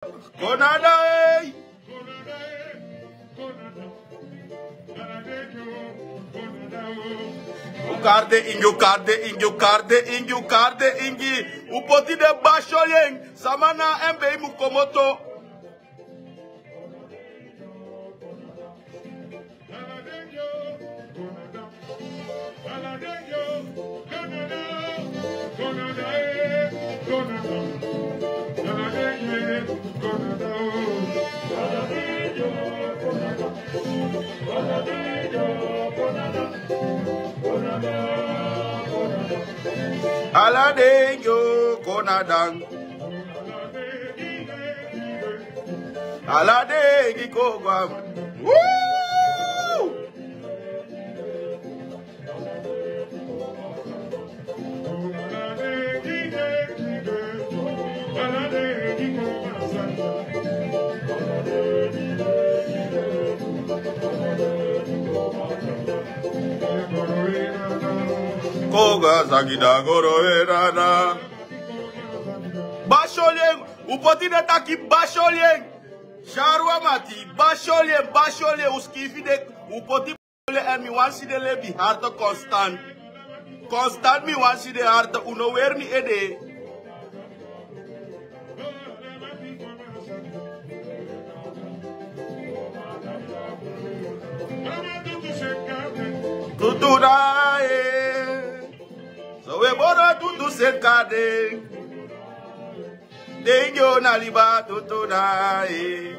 Konada, Karde ingi. Upoti de bashoyeng. Samana embe mukomoto. Aladeyo konadang. Aladeyo kogwam. Woo! Koga sagida goroerana. Basholien, upoti de taki basholien. Sharwa mati, basholien, uskifi de upoti le emi wansi de lebi harta constant. Constant mi wansi de harta uno werni ede. Tutudae. So we bora tutu sekade. Dengo naliba tutudae.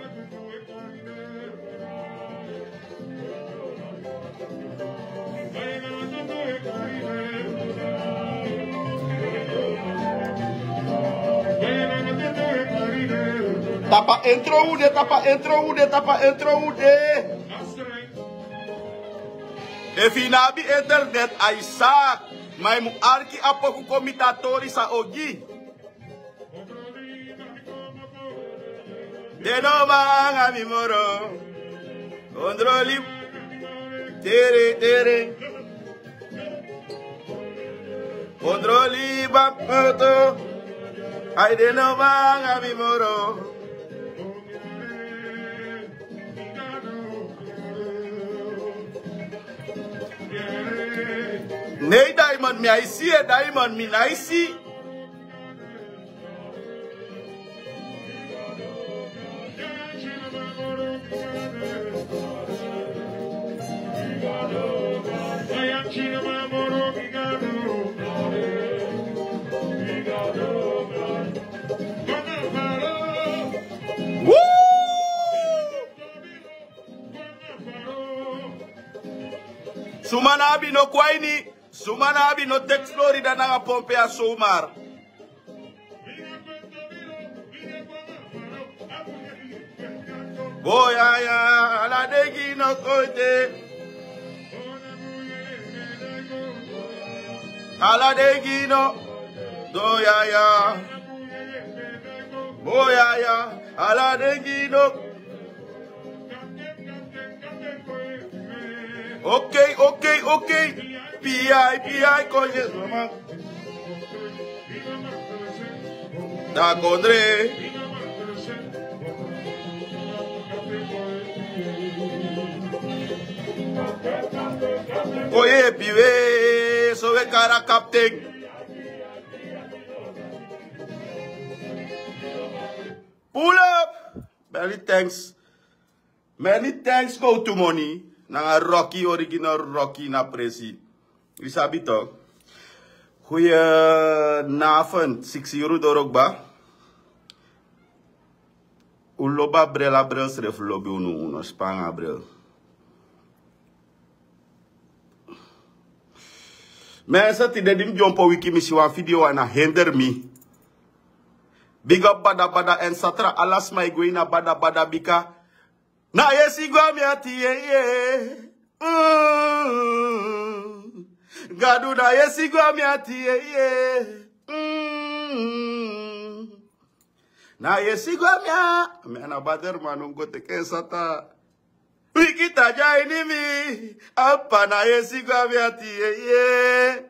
Tapa intro ude. If inabi internet Isaac, may mu arki apo ku komitatori sa ogi. Deno mga mimoro, kontroli, tere, kontroli bapoto, ay deno mga mimoro. Nee, diamond me I see a diamond me I see. Sumanabi no kwaini, Sumanabi no text Florida na pompe a Sumar. Boya aladegi no kote. Aladegi no doya. Boya aladegi no. Okay. PI, coño, mamá. Da condre. Oye, pibe, sobre cara captain. Pull up. Many thanks go to money. Na Rocky, original Rocky na presi. Isabi to. Goedenavond, 6 euro dorok ba? Uloba brela brel sref lobi uno spanga brel. Mensen die dim jompo wiki misi wan video wana hinder mi. Big up bada en satra alas mai goina bada bika. Na yesi gwa mi ati ye. Gadu na yesi gwa mi ati ye. Na yesi gwa mi ana bader manungo teke sata. Wiki taja ini mi. Apa na yesi gwa mi ati ye.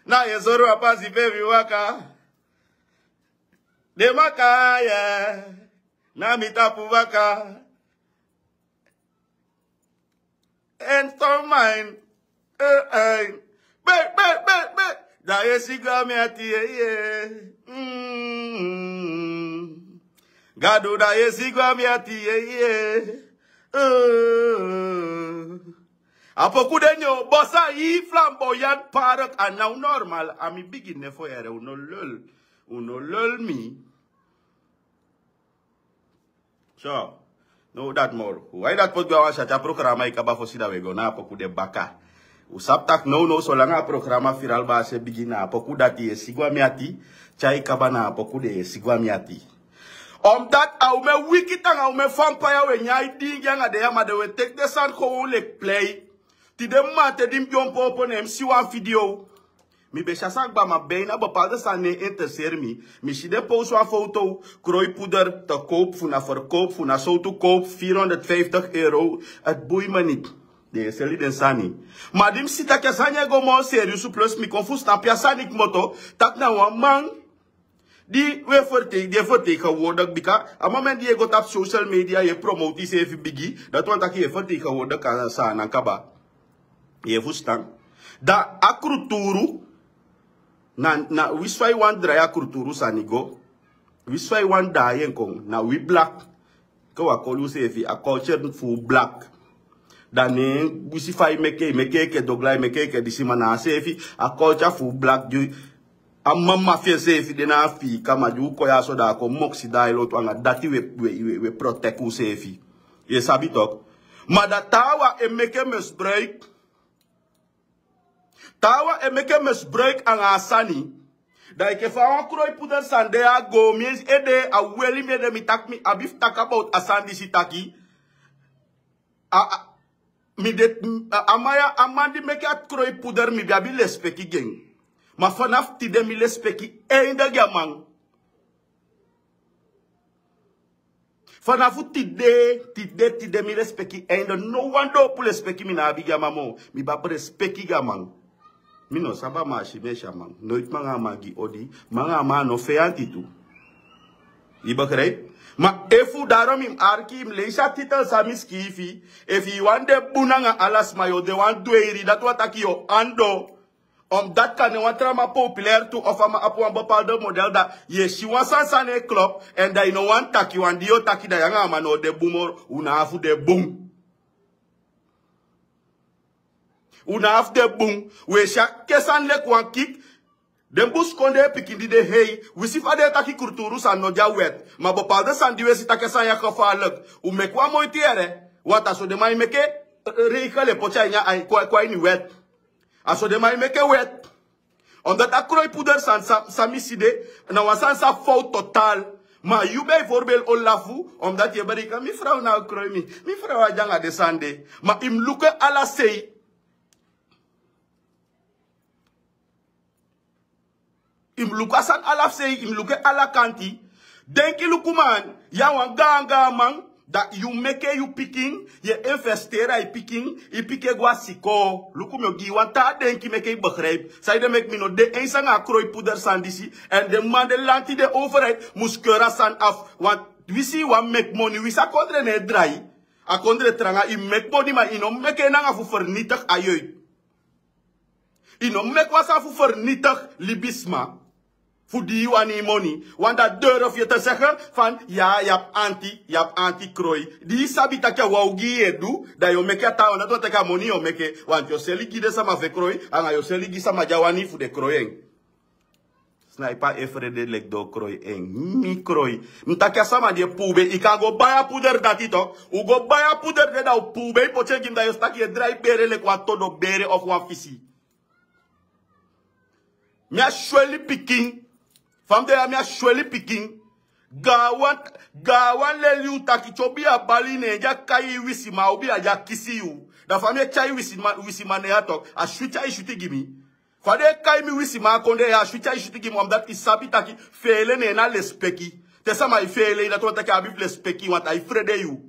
Na yesoro apa si baby waka. De makaya. Na mitapuvaka. And some mine. Da yesigwa mi ati Gado da yesigwa mi ati Apoku denyo bossa yi flamboyant parak and now normal. Ami begin for ere uno lul me. So, no that more. Why that put gawa shacha programa ikaba fosida we go na apoku de baka. Usaptak no so langa programa viral ba se begin na apoku dati sigwa miati chai kaba na apoku de sigwa miati. That au me wiki tang au me vampire we nyai ding yang de yama de we take the sound ko lek play. Ti de mate dim jump up on MC one video. Mi be chasak ba ma bena bepaalde staan ne interesseer mi. Mi si de post one foto. Krooipoeder te koop voor na verkoop voor na zo te koop €450. Het boeit me niet. De seli den sani. Maar dim si tak sanya go mo serious plus mi confus na pia sanik moto. Tak na wan man. Die we vertegenwoordigd bika. A moment die je gaat op social media je promote die even biggie. Dat want dat je vertegenwoordigd kan zijn aan kaba. Je verstaan. Da akruturu na wiswai wan dry akruturu sanigo. Wiswai wan dayen kong na we black. Ko wa kolu sefi a culture fu black. Dane wisifai meke ke doglai meke ke disimana sefi a culture fu black ju. A mama fie sefi de na fi kama ju ko ya so da ko moksi dai lot wanga dati we protect u sefi. Je sabi tok. Maar dat tawa meke misbruik. Tawa meke misbruik aan asani. Dat ik even aan krooipoeder sande a go mies ede a weli me de mitak mi abif tak about asandi sitaki. Mi de amaya amandi meke at krooipoeder mi biabi lespeki geng. Maar vanaf die de mi lespeki einde gamang. Vanaf tide mi respecti einde no one do pu respecti mi na biga mamo mi ba respecti gamang. Mi no saba ma shimesha man. Nooit manga magi odi, manga ma no feanti tu. Je begrijpt? Maar efu daarom im arki im leisa titel samis kifi. If you want de bunanga alas mayo de want dweiri dat wat aki yo ando. Omdat kan je wat trama populair toe of ama apu een bepaalde model dat je shiwa sansan een club en dat je no want taki wan dio taki dat je nga no de boomor una afu de boom. Una afu de boom. We shak kesan lek wan kik. Den bus konde pikindi de hey. Wisi fa de taki kurturu san no ja wet. Maar bepaalde san diwe si take san ya gevaarlijk. U mekwa mooi tiere. Wat aso de mai meke rekele pocha nya ay kwa ni wet. Aso de mai meke wet. Omdat dat krooipoeder samiside. En dan sa fout totaal. Maar je bijvoorbeeld olafu. Omdat je berika. Mi vrouw nou krooi mi. Mi vrouw a janga de sande. Maar im luke ala sei. Im luka san ala sei. Im luke ala kanti. Denki lukuman. Ya wan ganga man. Dat you make you picking, je investeren je picking, je pikke guasico. Lukum yo gi wanta denki make je begrijp. Zij de make me no de eens aan krooipoeder sandisi en de man de land die de overheid moest keuren san af. Want we see wat make money, we sa kondre ne draai. A kondre tranga i make money maar ino make nanga fu vernietig ajuit. Ino make wasa fu vernietig libisma. Voor die wani money. Want dat durf je te zeggen van ja, je hebt anti-krooi. Die sabi dat je wou gie doe, dat je meke taal, dat wat ik money je meke. Want je seli gie de sama ve krooi, en je seli gie sama jawani voor de krooi. Sniper efrede lek do krooi eng. Mi krooi. Mtaka sama die pube, ik kan go baya poeder dat ito. U go baya poeder de dat pube, poche gim dat je stak je dry bere lek wat todo bere of wan fisi. Mia shweli picking. Fam de amia shweli picking. Gawan le liu taki chobi a baline ja kai wisi ma obi a ja kisi you. Da fam ye chai wisi ma ne atok. A shwicha I shuti gimi. Fa de kai mi wisi ma konde ya shwicha I shuti gimi. Omdat isabi taki fele ne na lespeki. Te sama I fele dat wat taki abib lespeki want I frede you.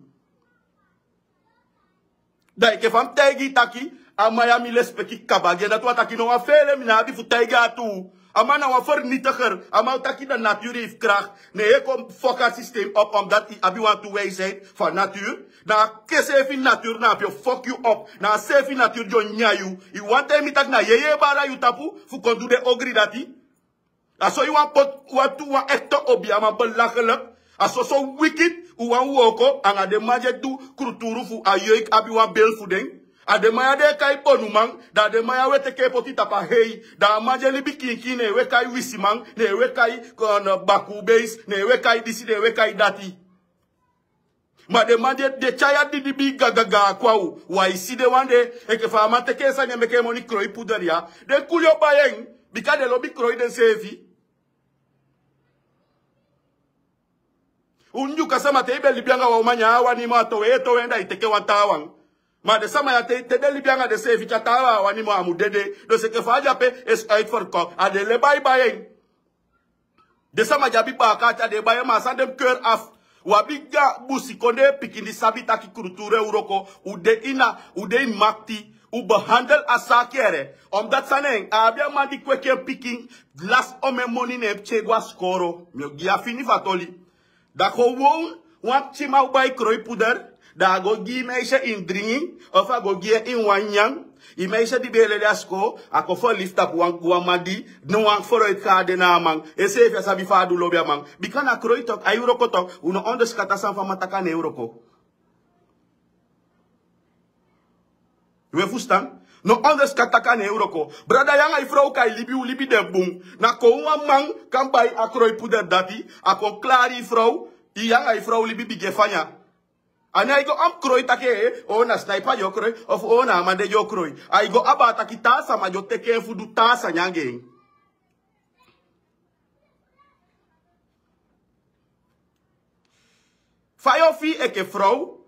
Da ike fam tegi taki. A Miami lespeki kabage dat wat taki no a fele mi na abi fu tegi atu. Amana wa vernietiger. Amal taki de natuur heeft kracht. Nee, je komt fuck het systeem op omdat je want to wijsheid van natuur. Na kesefi natuur na je fuck you up. Na sefi natuur jo nyayu. You want to mitak na yeye bara you tapu. Fu kon do de ogri dati. Aso you want pot wat tu want echt obi ama belachelijk. Aso so wicked. U want woko. Anga de maje tu kruturu fu ayoik abi want bel fu ding. Ade maya de kai ponu man, da de maya we teke poti tapa hei, da maje libi kinki ne we kai wisi man, ne we kai kon baku base, ne we kai disi, ne we kai dati. Ma de maje de chaya di bi gagaga kwa u, wa isi de wande, eke fa man teke sa nye meke moni kroi puder ya, de kulyo bayeng, bika de lobi kroi den sevi. Unju kasama te ibe libianga wa umanya wani ma towe enda iteke wantawang. Maar de sama ya te de libianga de sevi chatawa wani mo amudede do se ke faja pe is uit verkoop a de le bye bye de sama jabi ba ka de baye ma san dem keur af wa biga busi konde pikindi sabita ki kulture uroko ude makti u behandel asakere omdat saneng abia mandi kweke picking last ome money ne chegwa skoro mi gia fini fatoli da ko won wat chima u bay kroi puder. Da go gi meisje indringing, of a go gi in wanyang. I meisje die bele lesko, a ko for lift up wan guamadi, no wan for it kade na mang. E se fe sabi fa du lobia mang. Bikana kroi tok, a euroko tok, uno onderskata san fa mataka ne euroko. We fustan? No onderskata ka ne euroko. Brada yang ai vrouw kai libi den boom. Na ko wan mang kan bay a kroi puder dati, a ko klari vrouw, i yang ai vrouw libi bigefanya. And I go am kroi take ona sniper yo kroi of ona amande yo kroi. I go abata kitasa ma yo teke fudu tasa nyange. Fayo fi eke vrouw.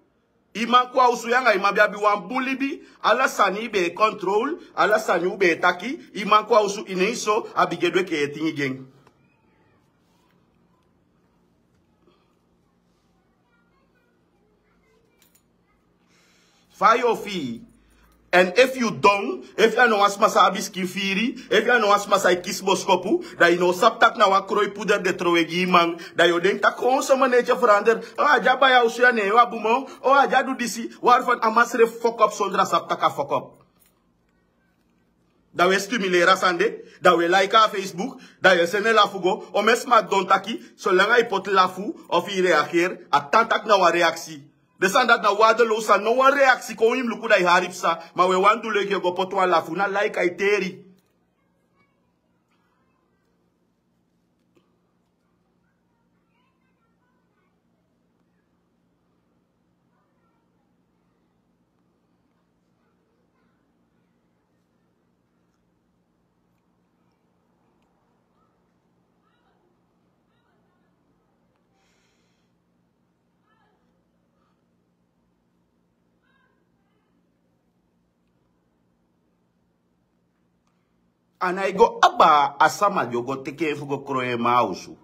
Iman kwa usu yanga ima biabi wan bulibi. Ala sani be control. Ala sani ube taki. Iman kwa usu ineiso abigedwe ke etingi geng. Fire fee. And if you don't, if you know asmasa abiski firi, if you know asmasa kisboskopu, that you know saptak na wakroi puder de trowegi man, that you denk ta konso manager verander, jaba ya usia ne wabumo, jadu disi, waarvan amasre fuck up sondra saptaka fuck up. Dat we stimuleren sande, dat we like a Facebook, dat je sene lafugo, o mesma dontaki, zolang je pot lafu, of je reageert, atantak na wa reactie. Desan dat na wadelosa, no one reactie ko him luku da haripsa, ma we wan do leke go potwa lafu, na like ay teri. And I go aba asama yo go teke fugo kroe mausu.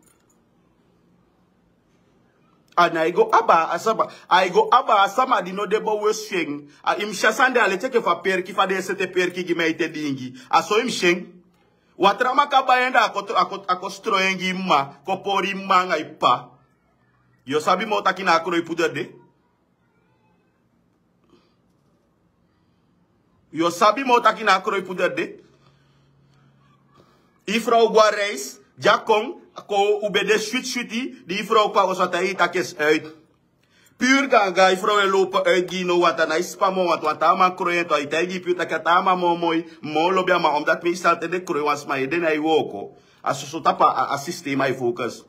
And I go aba asama di no debo wesheng. Im shasande ale teke fa perki fa de sete perki gi meite dingi. Aso im sheng. Watrama kabayenda akostroengi ma kopori manga ipa. Yo sabi mo takina kroe puder de. Yo sabi mo takina kroe puder de. Ifrau gwa reis, jakong, ko ubede shuti, die vrouw kwa oswata hitakes uit. Puur ganga, ifrau e lopen uit gino wata na ispamo wat ama kroyen to itagi puur takatama mooi, molobia ma omdat meestal te de kroyen was ma eden ai woko. Aso so tapa a system ai focus.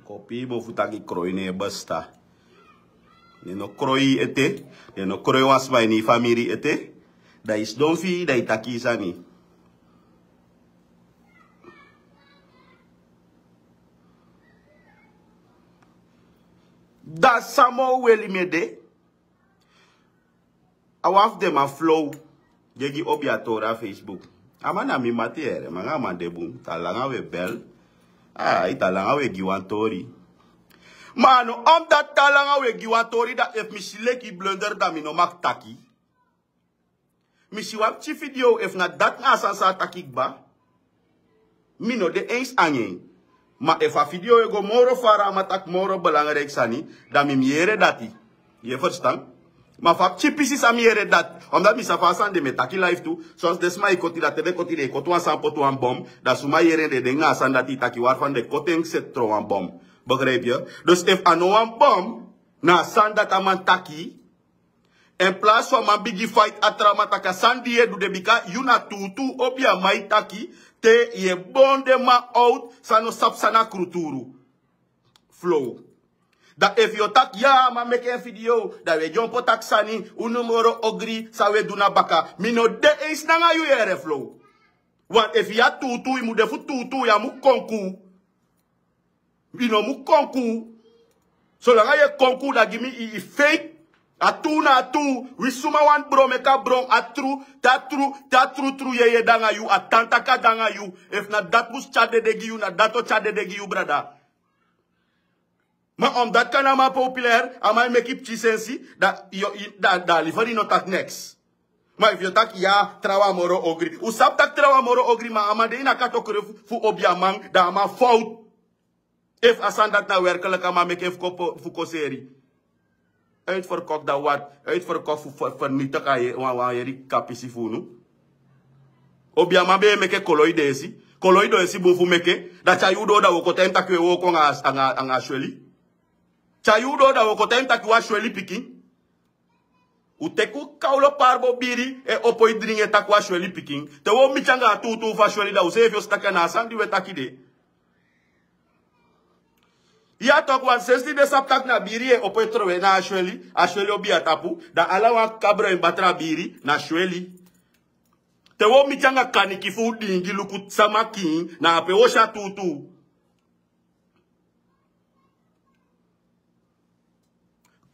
Kopi bo futaki kroi ne basta. Ne no kroi ete, ne no kroi was by ni family ete. Dat is donfi, dat is takisani. Dat samo weli mede. Awaf dem a flow. Jegi obiatora Facebook. Amana mi matiere, manga mandebum. Talanga we bel. Italanga we giwantori. Mano, dat talanga we giwantori dat if misileki blunder da mi no mak taki. Misi wap chi video if na dat nga sansa takik ba. Mino de eens anye. Ma if a video ego moro fara matak moro belangrijk sani. Dan mi miere dati. Je verstaan? Maar van chipisi samiere dat, omdat misa fasan de metaki live toe, zoals desma ikoti dat de koti de kotu an poto an bom, dat suma yere de denga asan dat itaki waarvan de koteng set tro an bom. Begrijp je? Dus if ano an bom, na asan dat aman taki, in plaats van man bigi fight atra mataka san die du de bika, yuna tutu opia mai taki, te ye bonde ma out, sano sapsana kruturu. Flow. Dat if you tak, ja, maar make een video, dat we jump tak sani, unumoro ogri, sa we duna baka. Mino de eens nanga you ere flow. Want if ya tutu, imu defu tutu, ya mu konku. Mino mu konku. So langa ye konku, da gimi i fake. Atu na atu, wisuma wan bro, meka bro, atru, tru, ye danga you, atantaka danga you. If na dat mus chade degi you, na dato chade degi you, brada. Maar omdat kan ama populair, ama make it chisensi, dat liver no tak next. Maar if you tak ja, trawa moro ogri. Usap tak trawa moro ogri, maar ama de ina katokere fu obiamang, da ama fout. If asan dat na werkelijk ama make fu koseri. Uitverkocht dat wat, uitverkocht fu vernietig aan je kapisi fu nu. Obiamang be make koloi desi. Koloi desi bofu make, dat cha yudo da wokoten takwe woko anga shweli. Chayudo da wokotenta kiwa shweli piki. Uteku kaulo parbo biri e opo idringe takwa shweli piki. Te wo michanga tutu fa shweli da usefio staka na sandi we takide. Ya tokwa 60 de saptak na biri e opo itrowe na shweli. A shweli obi atapu. Da alawa kabro imbatra biri na shweli. Te wo michanga kanikifu dingi lukut samaki na ape osha tutu.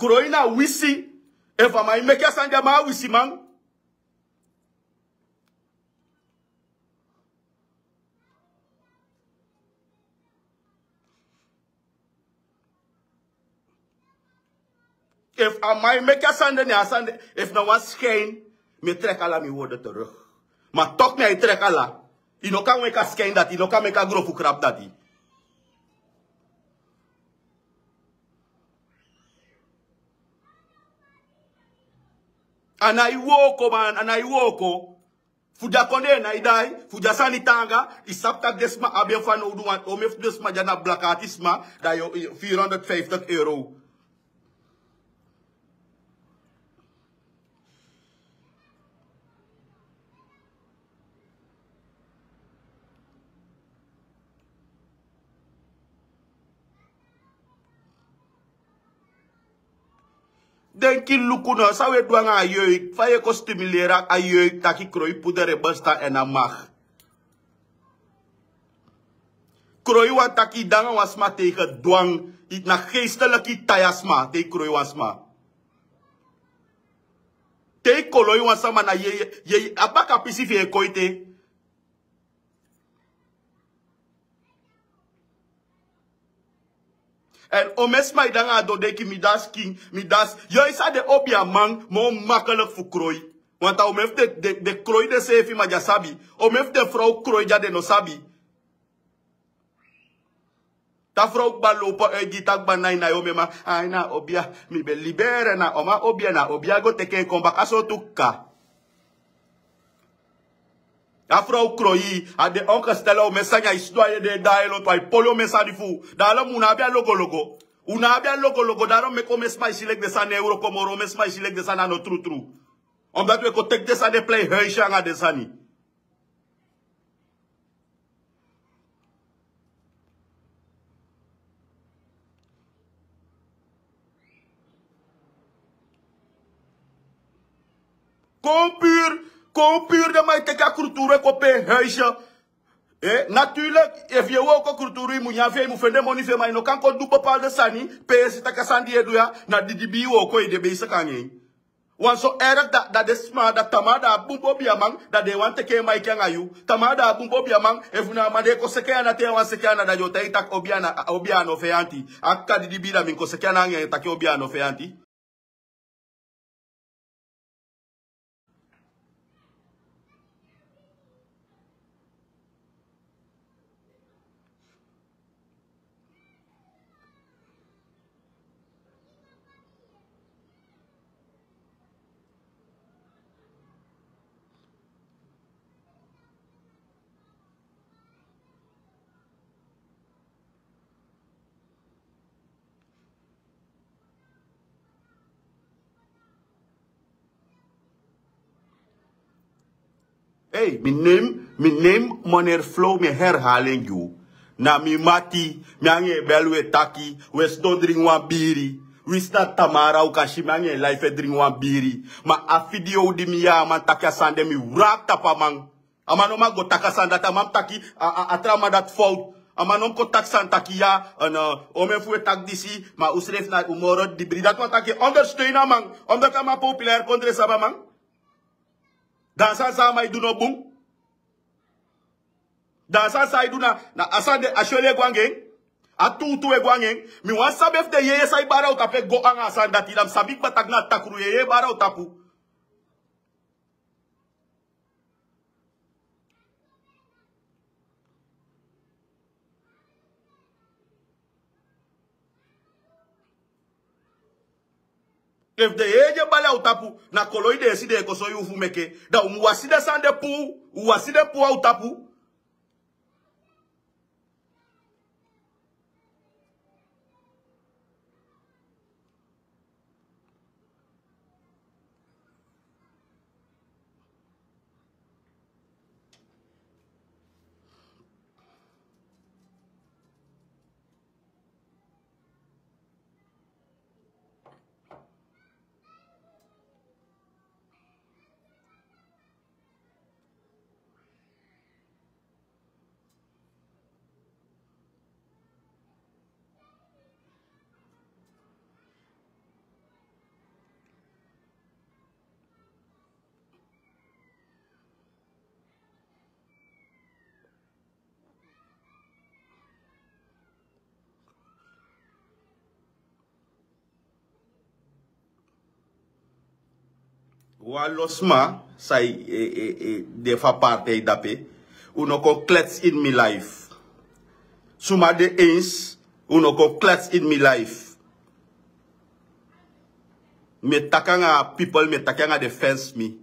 Kroina wisi, eva ma imeke sanja ma wisi man. If ama imeke sanja ni asande, if na was schijn, me trek ala mi woorden terug. Maar toch me trek ala. Ino kan weka schijn dat, ino kan weka grofu krap dat. Anaiwoko man, anaiwoko. Fuja konde na idai, fuja sanitanga, isaptak desma abien van oduan, omef desma jana blakatisma, da yo 450 euro. Den ki lukuno, sa we douanga a yoik, faye ko stimulera a yoik, taki kroi pudere basta en a mag. Kroi wan taki danga wasma tegen dwang, it na geestelijke tayasma, te kroi wasma. Te koloi wansama na ye, abaka pisifi e koite. En omesma idanga do deki midas king, midas. Yo isa de obia man, mo makkelijk voor krooi. Want omef de krooi de sefi ma jasabi. Omef de vrouw krooi ja de no sabi. Ta vrouw ba lopa gitak ba nai na yo mema. Ay na obia, mi be libere na oma obia na obia go teke komba kaso tukka. A vrouw krooi, a de ongestelde o mensanya isdoye de daelo to ay polo mensadi fu. Dalo muna bia logo. Una bia logo, daarom me kom mesma isilek de san euro komoro, mesma isilek de san ano tru. Omdat we kotek de san de play huisje anga de sani. Kom puur Kom puur de mij teka cultuur ko pe huisje. Natuurlijk, if je ook cultuur moet je moet vinden money voor mij, no kan ko doen bepaalde sani, PS taka sandi edu ya, na di bi ook ko de bezig kan je. Want zo erg dat de sma dat tamada bumbo biamang dat de want teke mij kan ayu, tamada bumbo biamang if na ma de ko seke na te wan seke na da yo te tak obiano feanti, akka di bi da min ko seke na nge tak obiano feanti. Hey, mi neem meneer Flow me herhaling you. Na mi mati, mi ange belwe taki, we sto drink wan biri. We sta tamara u kashi mi ange life drink wan biri. Ma afidio di mi ya man taki asande mi wrap tapa man. Amano ma go taka sanda tamam taki atrama dat fout. Amanom ko tak san taki ya, ome fue tak disi, ma usref na umoro di bri. Dat wan taki ondersteun na man, omdat ama populair kontre saba man. Dan sa sa mai do no boom. Dan sa sa do na asande ashole gwangeng. Atu e gwangeng. Mi wan sabef de yeye sai bara utape go anga asanda tidam sabik batak na takru yeye bara utapu. If de yeye bala utapu na koloide si de koso yu fumeke da umwaside sande pu, uwaside pu utapu. Walosma, sai de fa parte dape. Uno ko klets in my life. Suma de eens, uno ko klets in my life. Me takanga people, me takanga defense me.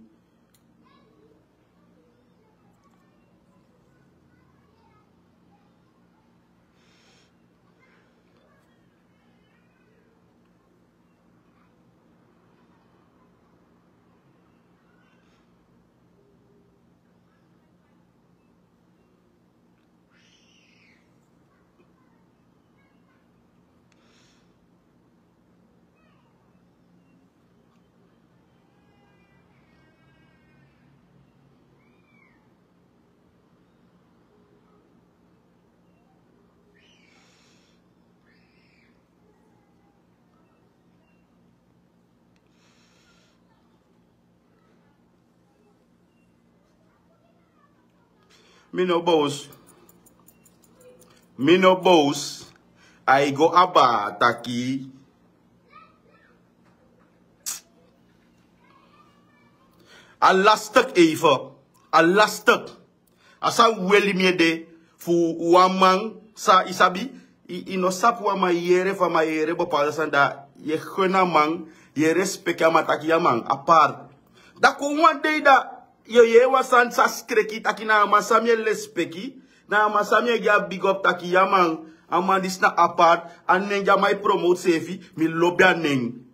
Me no boss. I go aba taki. A lastig even. A lastig. Asa weli miede. Fu wamang sa isabi. Ino sap wama yere fa ma yere bepaalde sanda. Je gena man. Je respect ya mataki ya man. Apart. Da ko one day da. Ye wasan sa skreki taki na masamye lespeki na masamye ga big up taki yamang amandis na apart an nenja mai promote sefi mi lobya neng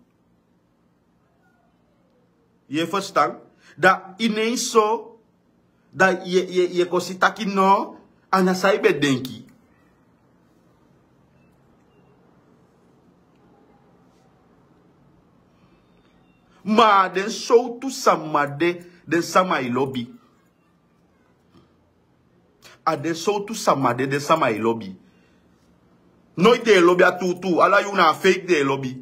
ye verstaan da ineens so da ye kosi taki no anasai bedenki ma den so tu samade de sama i lobby. A de so tu sama de sama i lobby. Nooit de lobby a tu. Ala you na fake de lobby.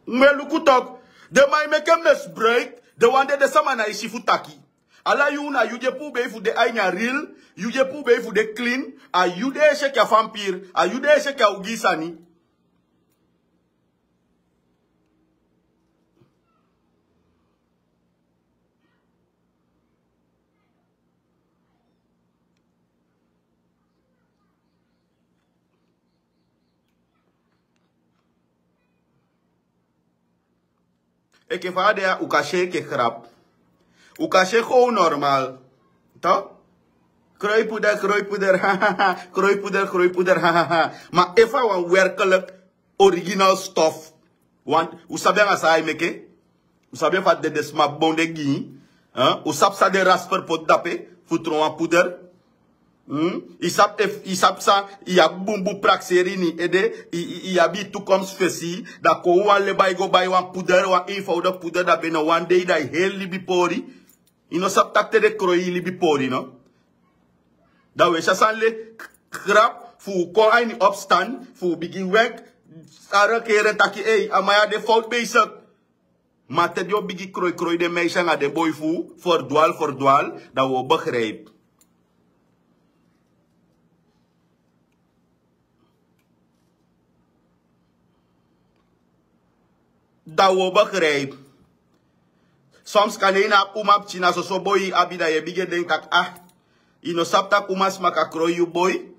Me lukutok. De may make a misbreak. De wande de sama na isi futaki. Ala you na you je pou be fu de aina real. You je pou be fu de clean. A you de shake ya vampire. A you de shake ya ugisani. E que va de o cachê que grap. O cachê gewoon normal. Tá? Krooi poeder, hahaha. Krooi poeder, hahaha. Maar even een werkelijk original stof. Want, u sabe nga sa meke? U sabe wat de sma bonde gi? U sap sa de rasper pot dape? Futron een poeder? Isap sa, iya bumbu prakseri ni ede, iya bi toekomst fesi, da ko wan le bay go bay wan poeder, wan eenvoudig poeder, da binnen one day da heel libi pori. Ino sap takte de krooi libi pori, no? Da we chasan le krap, fu kon ay ni opstand, fu begin werk, ara keren taki, hey, amaya de fout bezig. Maar te dio bigi krooi de meisje nga de boy fu, verdwaal, da we begrijp. Da wo begrijp. Soms kan je na umap china so boy abida ye bige denk kak ino sapta umas maka krooi you boy.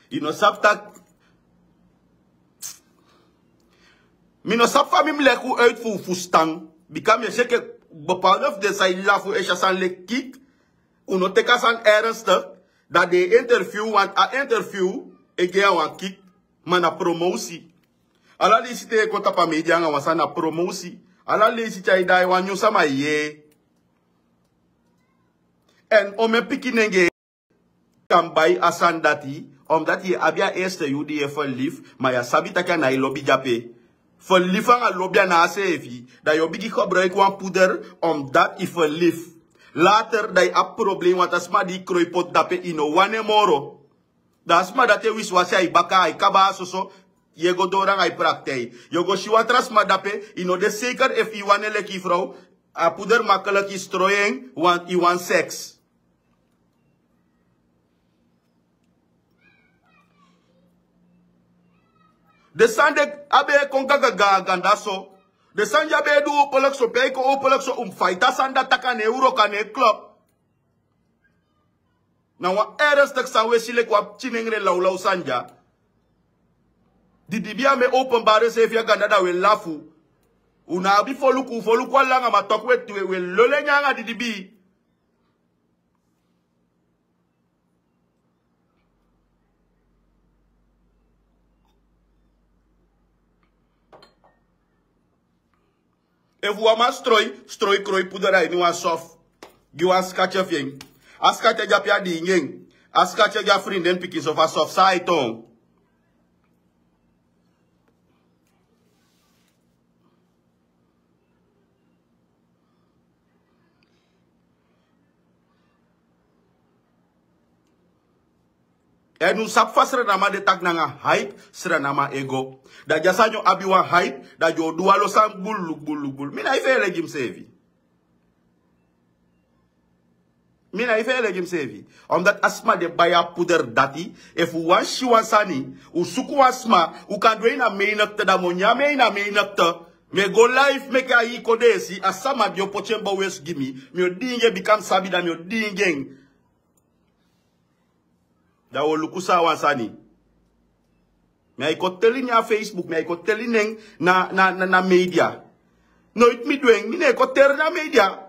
Ino sapta Mino sapfa mim leku uit fu stang. Bikam je zeker bepaalde of de sai la fu esha san le kik. Uno teka san ernstig. Dat de interview, want a interview ege wan kik mana promotie. Ala li site konta pa media nga wasa na promotie. Ala li si chay dai wan nyusa ma ye. En ome piki nenge kan bay asan dati. Omdat je abia eerste judi e verlief. Maar ya sabita kan na lobby jape. Verlief aan lobby na asevi. Dat je bigi gebruik wan poeder. Omdat je verlief. Later dat je a probleem. Want asma die kroipot dape ino wane moro. Dat asma dat je wis was ya baka kaba so. Je go dorang ay praktijk. Je go shiwatras madape, ino de zeker if i wane leki vrouw, a poeder makkelijk is strooien, want i wan seks. De sande abe konka ganda so. De sande abe du opelek so peiko opelek so fighta sanda taka ne euro ka ne club. Na wa ernstig sa we sile kwa chinengre laulau sanja. Di bia me openbare se via ganda da we lafu. Una abi foluku langa ma tok we lole nyanga di bi. E vuama stroi kroi pudera ni wan sof. Gi wan skache fien. Askache ja pia di ngeng. Askache ja vrienden piki sofa sof sa itong. En nu sap fa srenama de tak nanga hype, srenama ego. Da jasa nyo abiwa hype, da jo dualo sang bul. Mina ife legim sevi. Omdat asma de baya puder dati, if u wan shiwan sani, u suku asma, u kan dwe na meinakte da monya meina meinakte. Me go live make a yi kodesi, asama dio pochemba wes gimi, mio dinge bikam sabi da mio dingeng. Da wo lukusa wansani. Me ay ko telling ya Facebook, me ay ko telling na media. No it mi doing, mi ne ko ter na media.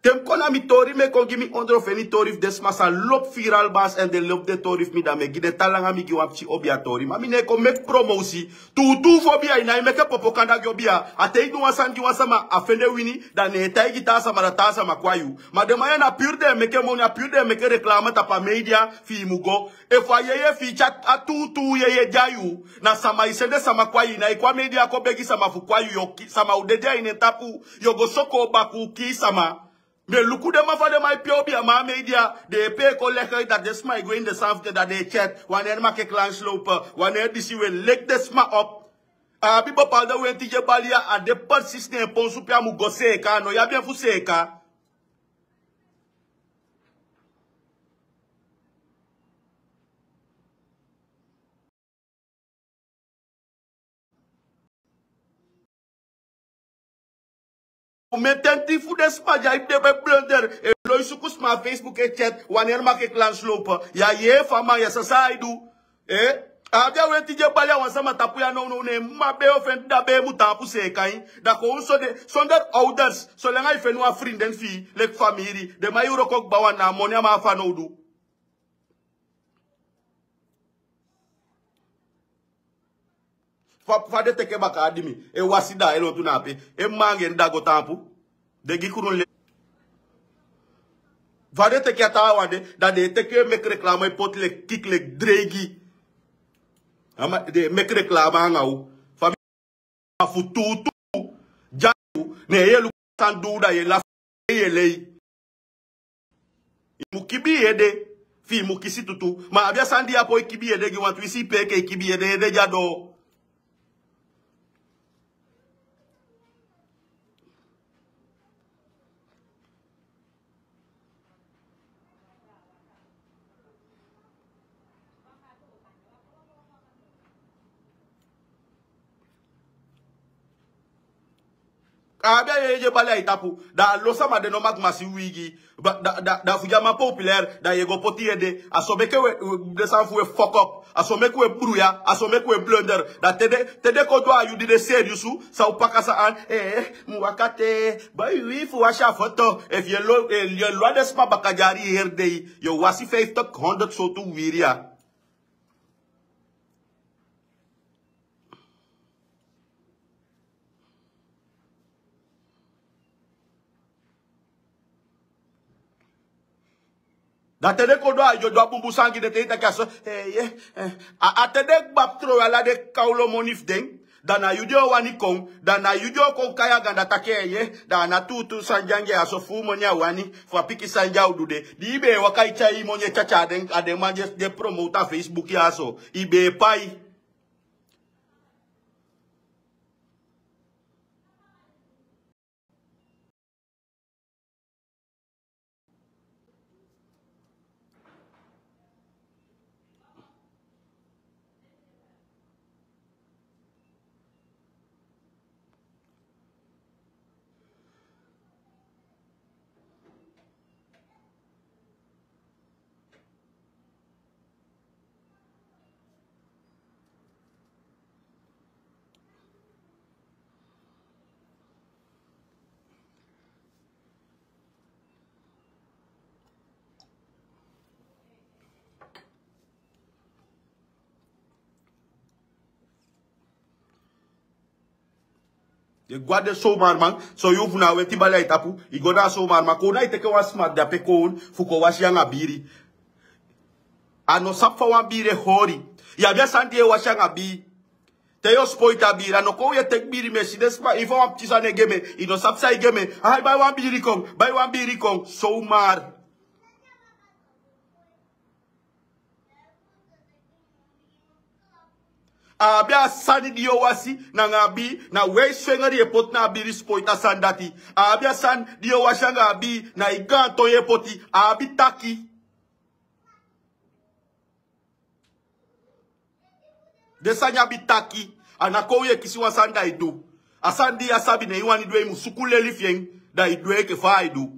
Tem kona mi tori me kon give me onder of any tori desma sa lop viral bas en de lop de tori mi da me gide talanga mi giwam chi obia tori. Ma mi ne kon make promosi. Tu fobia ina me ke popokanda gobia. Ate idu wasan gi wasama afende wini da ne tai gita sama da ta sama kwayu. Ma de maya na pure de me ke mo na pure de me ke reklama ta pa media fi mugo. E fa yeye fi chat atu yeye jayu na sama isende sama kwayu na ikwa media ko begi sama fu kwayu yo sama udeja ine tapu yo go soko baku ki sama. Me luku de ma fa de my piobi ama media de pay collect that this my going the south that they chat one ma ke clan slope one this we leg this ma up bibo palda we tije balia a de part system pon su pia mu go seka no ya bien fu seka metenti fu de spaja ip de blunder e lo sukus ma Facebook e chat one ma ke clan slope ya ye fama ya sasaidu abia we tije balia wansama tapu ya no ne mabe ofen da be mu tapu se kai da ko so de sonder others so lenga ife no afrin den fi lek family de ma euro kok bawa na monia ma fa no du fa de teke baka adimi e wasida e lo tu na pe e mange ndago tapu de gikurun le va de teke ata wande da de teke mek reclame pot le kik le dregi ama de mek reclame ngau famille fututu jaru ne yelu sanduda ye la yele mukibi yede fi mukisi tutu ma abia sandi apo ikibi yede gi want we see peke ikibi yede jado abia yeje bala itapu da losama de no magmasi wigi da fujama populaire da yego poti yede asomeke we de sanfu we fuck up asomeke we bruya asomeke we blunder da tede ko do ayu de serious sa upaka sa an muwakate bayi fu washa photo if you lo de spa bakajari herde yo wasi 500 so tu wiria da tede ko do ayo do bumbu sangi de te kaso atede baptro ala de kaulo monif den da na yudio wani kon da na yudio kon kaya ganda takeye da na tutu sanjange aso fu monya wani fo piki sanja udude di ibe wakai chai monye chacha den ade manje de promoter Facebook ya so ibe pai ye gwade so marman so yo funa we tibala itapu igoda so marman ko na iteke wa smart da pe ko fuko wa shanga biri ano sapfa wa bire hori ya bia sandie wa shanga bi te yo spoita biri ano ko ye tek biri me si despa ifo wa ptisa ne game ino sapsa i game ai bai wa biri kong so mar abia sani diyo wasi na ngabi na we swenga di epot na abiri spoita sandati abia san diyo washanga abi na iganto epoti abi taki desanya abi taki anakoye kisiwa sanda idu asandi asabi ne iwani dwe musukule lifien da idwe ke fa idu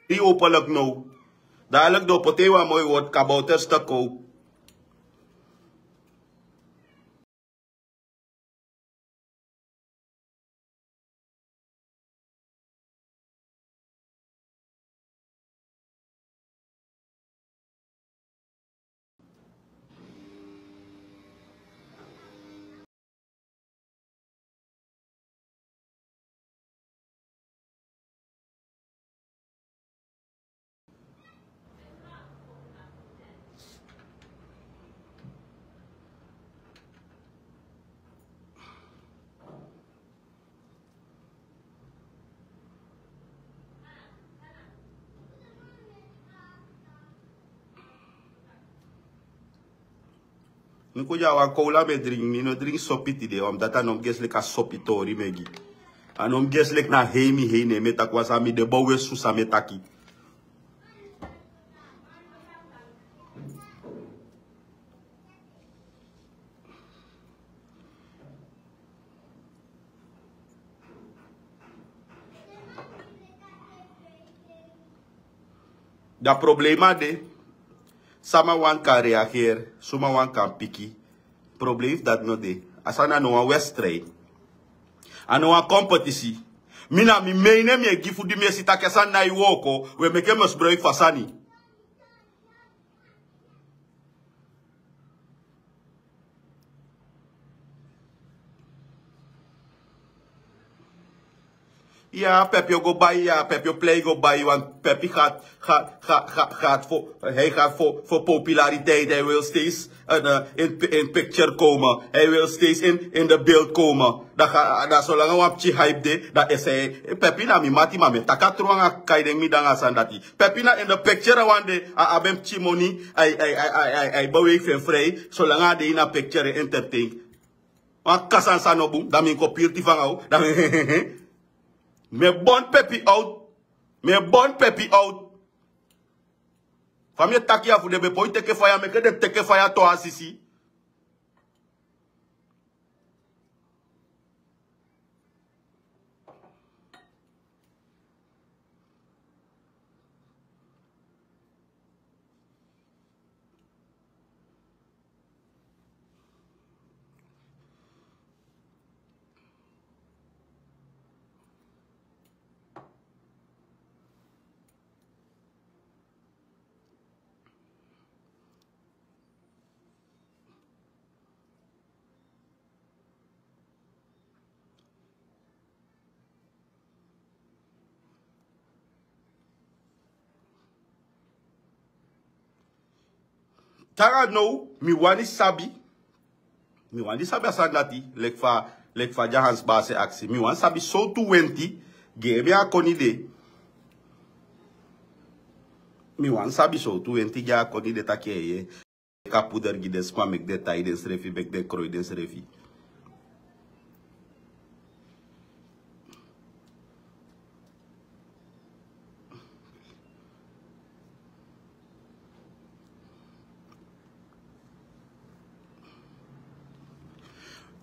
Die openlijk nou. Dadelijk door potewa mooi wordt kabouter te koop. Nu kuja wa koula me drink, mi no drink sopiti de, omdat anom geslik a sopitori megi. Anom geslik na heimi heine meta kwa sami de bowe susa metaki. Da problema de, sama wan kan reageer, suma wan kan piki. Probleem dat no de. Asana no een wedstrijd. Ano een competitie. Mina mi meine mi gifu di mi sita kesan na iwoko, we meke misbruik fasani. Ja, Pepje go bij, ja, Pepje play go bij, want Pepje hij gaat voor populariteit. Hij wil steeds in picture komen. Hij wil steeds in de beeld komen. Dat zolang we op hype de, dat is hij. Pepje na mi mati mame, takatruanga kaideng mi danga sandati. Pepje na in de picture wande, abem chimoni, hij beweegt vrij, zolang hij de in een picture entertain. Want kasan sanobu, dat min kopier die van jou, dat me bon pepi out. Me bon pepi out. Famille takia vous devez pas teke fire me que de teke fire to asisi. Tara no, mi wani sabi. Mi wani sabi asandati. Lek fa jahans base aksi. Mi wani sabi so 20. Gebe a konide. Mi wani sabi so 20 ja konide takeye. Kapuder gides kwa mek de tai des refi. Bek de kroy des refi.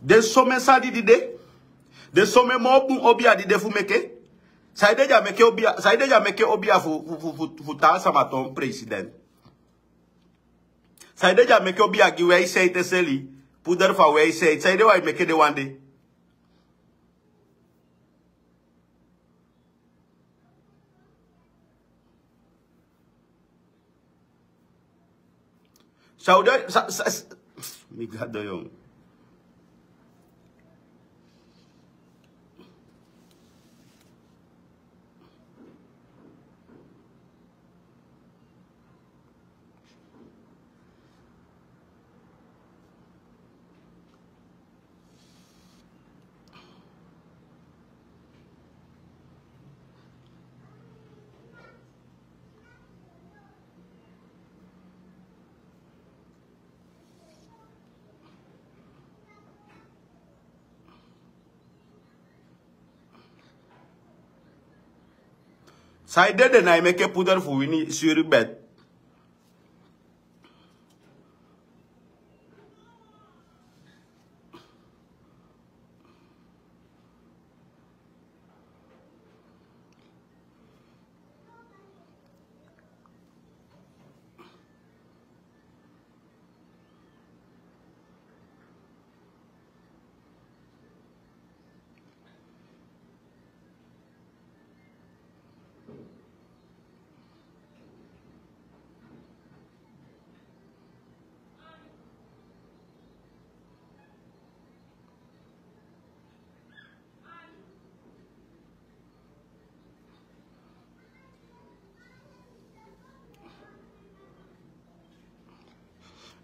De some sa di de. De some mo bun obia di de fu meke. Sa deja meke obia fu ta samaton president. Sa deja meke obia gi wei sei te seli. Puder fa wei sei. Sa de wai meke de wande. Saudi mi gado yon. Sa de na meke puder fu wini sur bed.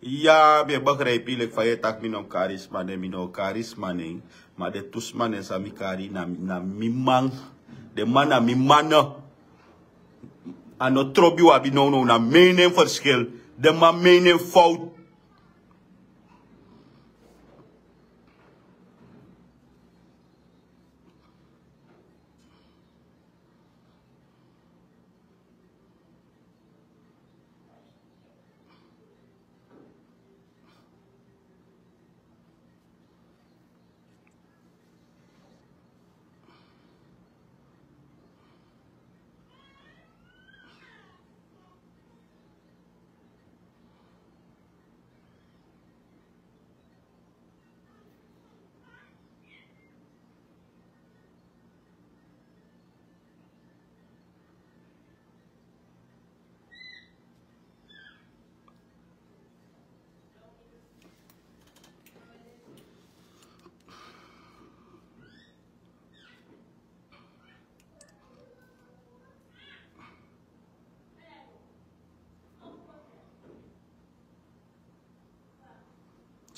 Ja, me begrijp je, van je tak mino charisma, ne mino charisma, ne. Maar de toesman en samikari na mi man. De man na mi man. En no trobi wabi no na mening verschil. De man mening fout.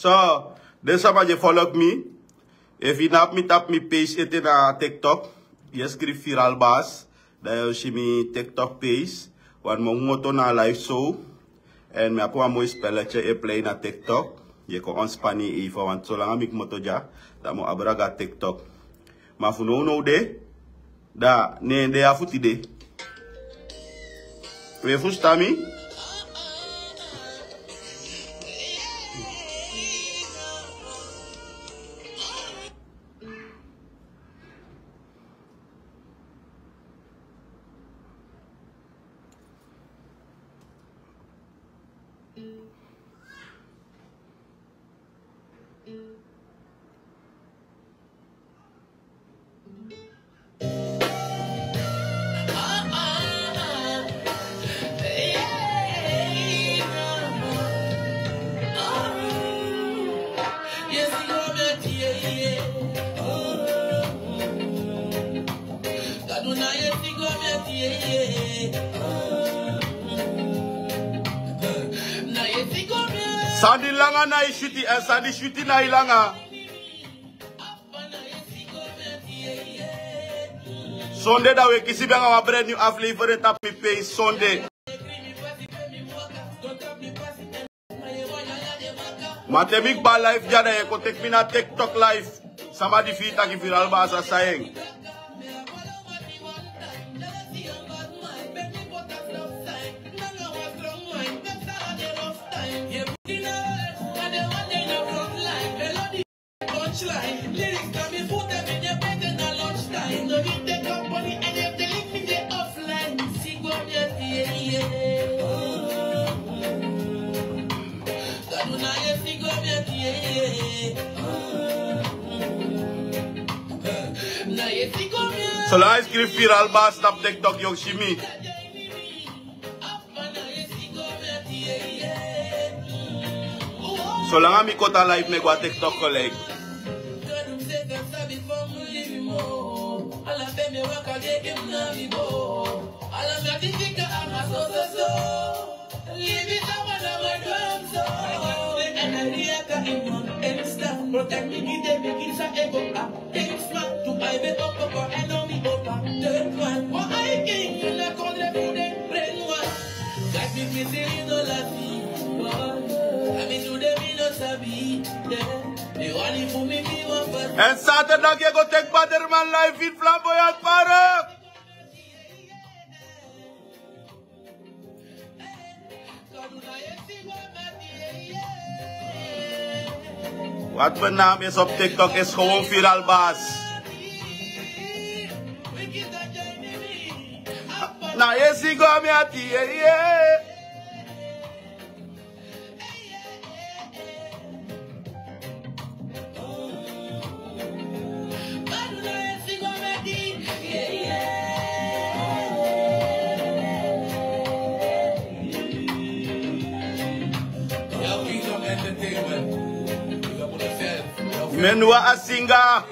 So, this is je follow me. If you not me tap me page it in TikTok. Je schrijft Viral Bass. Dan je me TikTok page. Want mijn moto na live show. En me appo een mooi spelletje in play na TikTok. Je kan ontspannen even. Want zolang ik moto ja. Dan moet abraga TikTok. Maar voor nou de. Da, nee, de afuti de. We verstaan me? Sandi langa na ishuti en sandi shuti na ilanga. Sunday dat we kiezen bij een brand nieuw aflevering op mijn page Sunday. Maar tem ik ba live jada je kon tek mina TikTok live. Sama di fita ki Viral Bass saying. So lang schrijf Viral Bass op TikTok jong Shimi. So lang mi kota live me gwa TikTok colleague. Protect me, give them a kiss and ego up. Take it smart to I bet up and on me over. Third one, what I came to the corner for the brain one. Got me missing no laughing. I mean, to the minutes I be there. They want it for me, be one person. And Saturday, you go take Baderman live in Flamboyant Park. Wat mijn naam is op TikTok is gewoon Viral Bass. Nou, je ziet gewoon met die, Menua Asinga.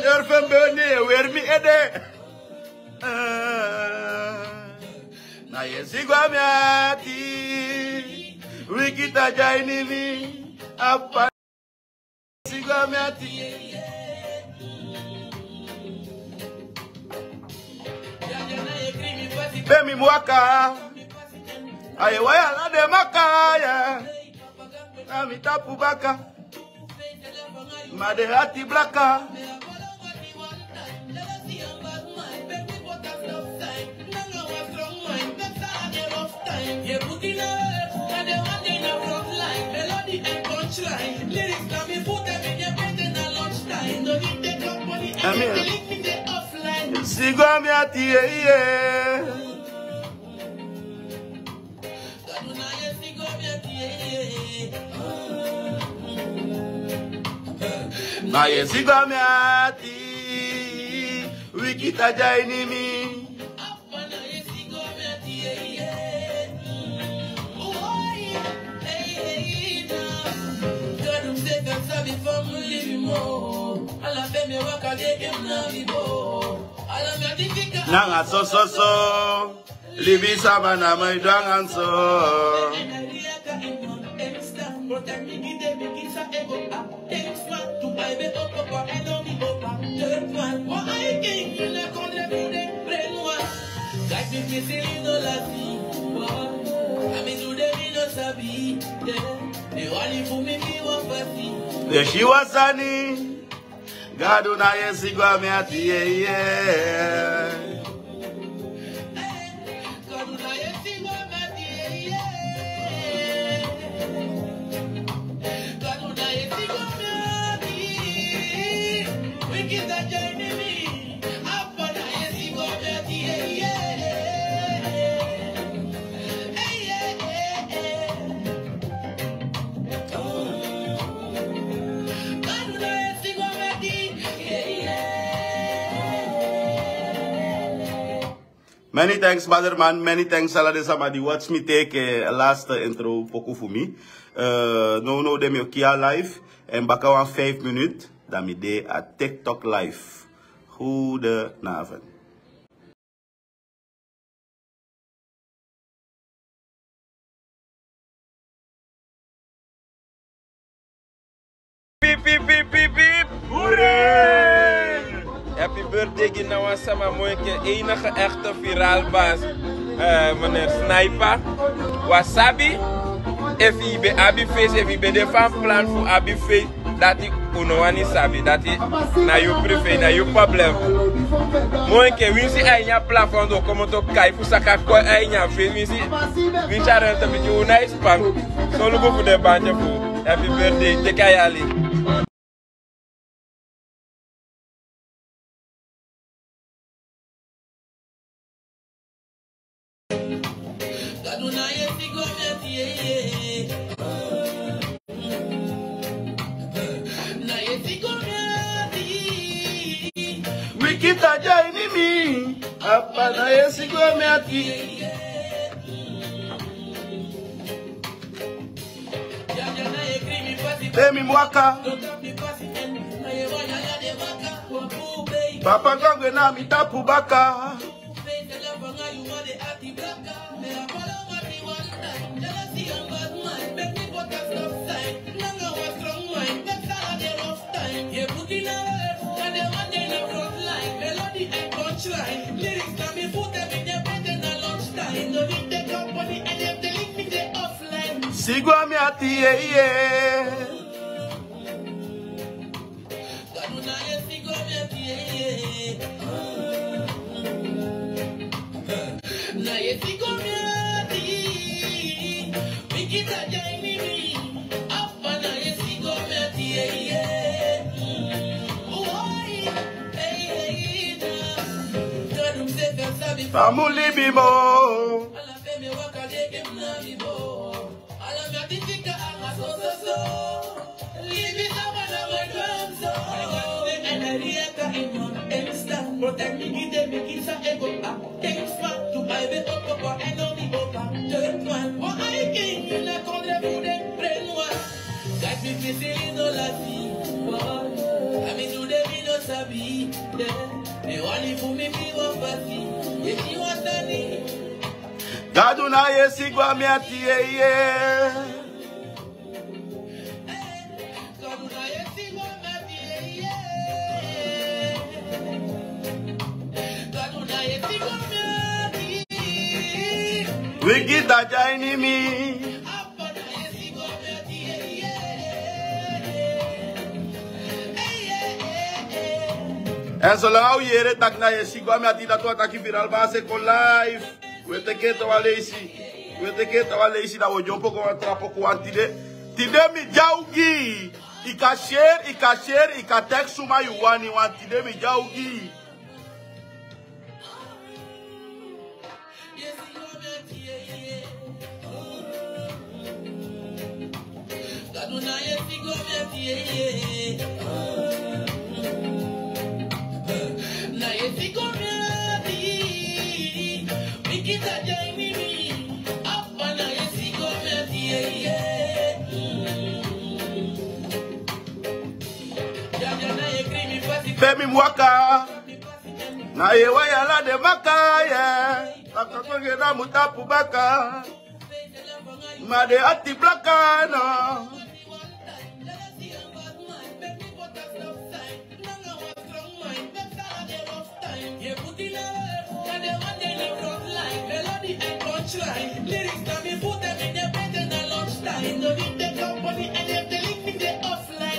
Een urfen bene, weer mi ede. Na je sigwa miati. Wikita jaini mi. Apa sigwa miati. Bemi mwaka. Aye waya la de makaya. Amita pubaka. Madehati blaka. Sigwa miati ye. Na ye sigwa miati. Wikita jaini mi. Nanga so so so. Libi sabana mai dangan so. The Shiwasani. Gadu na yesigwa miati ye ye. Gadu na yesigwa miati ye ye. Gadu na yesigwa miati. Wikita jaini mi. Apa na yesigwa miati ye ye. Many thanks, Motherman. Many thanks, Salade Samadi. Watch me take a last intro poku for me. No, dem yo kia live. En baka 5 minutes. Dan mi de a TikTok live. Goedenavond. Beep, beep, beep, beep, beep. Hooray! Happy birthday, Ginawa Sama Moike. Enige echte viraalbaas. Meneer Sniper. Wasabi. If je bij Abiface, if je bij de fan plan voor Abiface, dat ik unowani sabi. Dat is na je privé, na je probleem. Moike, winsi aina plafond do como to kai fu saka ko aina face winsi renta met je nice pan. Solo go voor de bandje voor. Happy birthday, Tekayali. Wikita jaini mi. Apa na yesigwa miati. Bemi mwaka. Papa gangwe na mitapu baka. Sigwa miati ye ye. Na ye sigwa miati. Wikita jaini mi. Apa na ye sigwa miati ye ye. Famuli bimo. sabi. Me wani for me be one party. If you want any. Gaduna yesigwa mi atie ye. Gaduna yesigwa mi atie ye. Gaduna yesigwa mi atie. Wigita jaini mi. En zolang we hier tak na je sigwa me ati dat wat aki viral base ko live. We te keto walesi. We te keto walesi da wo jompo ko trapo ko antide. Tide mi jaugi. Ika share, ika text suma you wani wan tide mi jaugi. Femi mwaka na ye wayala de maka ye akakonge na mutapu baka made ati blaka no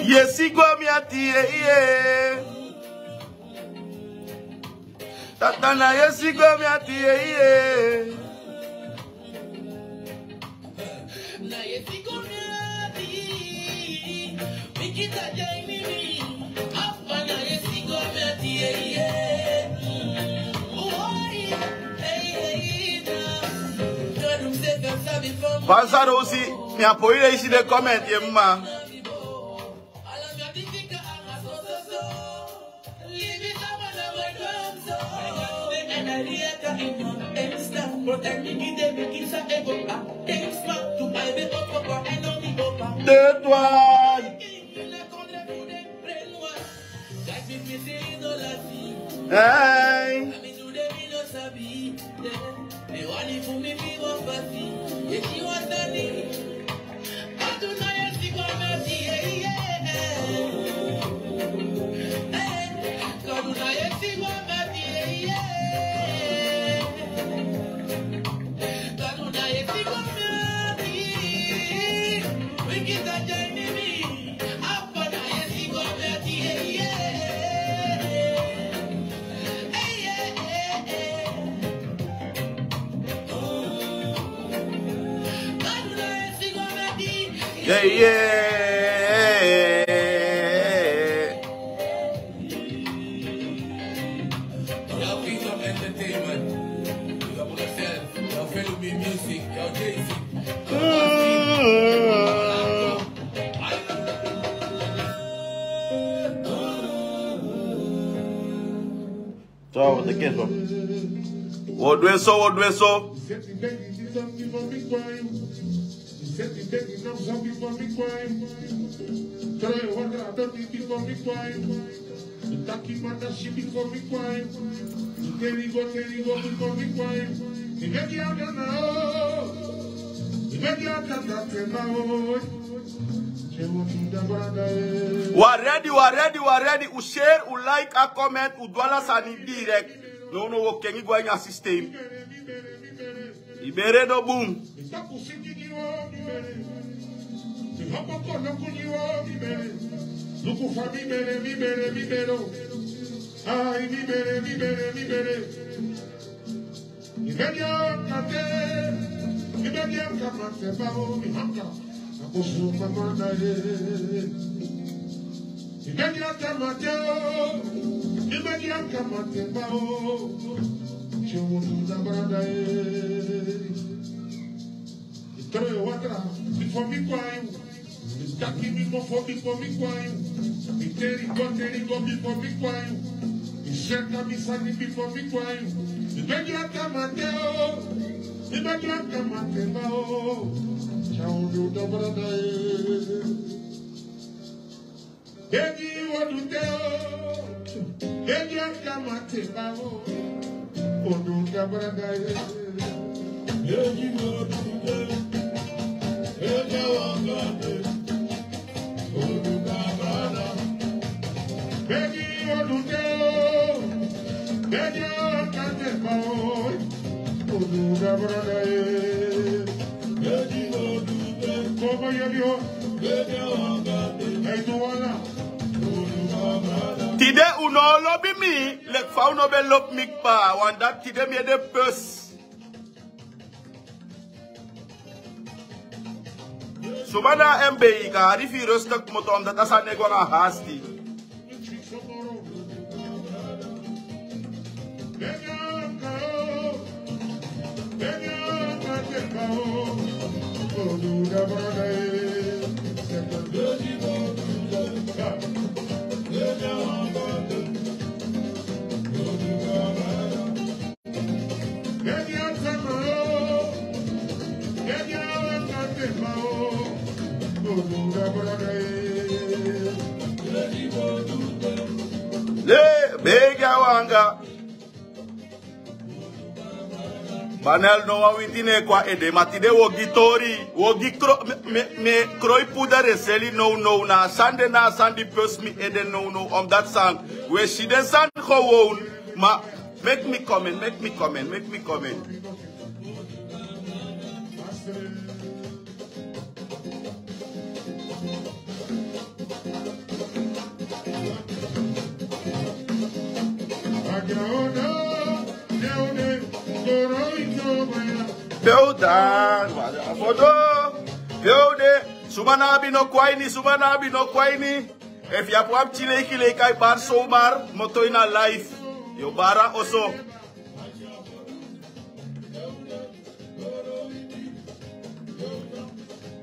Yesigo mi ati ye Tatana yesigo mi ati ye Na yesigo mi ati Mikita jaimi mi Apa na yesigo mi ati ye Pansaro aussi mi apoie ici des comments yemma de toi. Hey. Yeah, yeah. Y'all piece of entertainment. You got yourself. Y'all fellow me music. Y'all Jay-Z. So, what the kids were? What do we so? We're ready. U share, u like, a comment, u dwala sani direct. No, we can go in your system. Ibere do boom. Tide uno lobby me, like fauno be lob mikpa, want that tide me de pus. Subana MB ka rifi rustak motom dat asa nego nga hasti. Le bega wanga Banel no wa witine kwa ede matide wo gitori wo gikro me kroi pudare seli no na sandi pus mi ede no on that song where she den sand gewoon ma make me comment Buildan, fodo, builde, subana bi no kwaini. If you have chile kile kai bar somar, moto ina life, yo bara oso.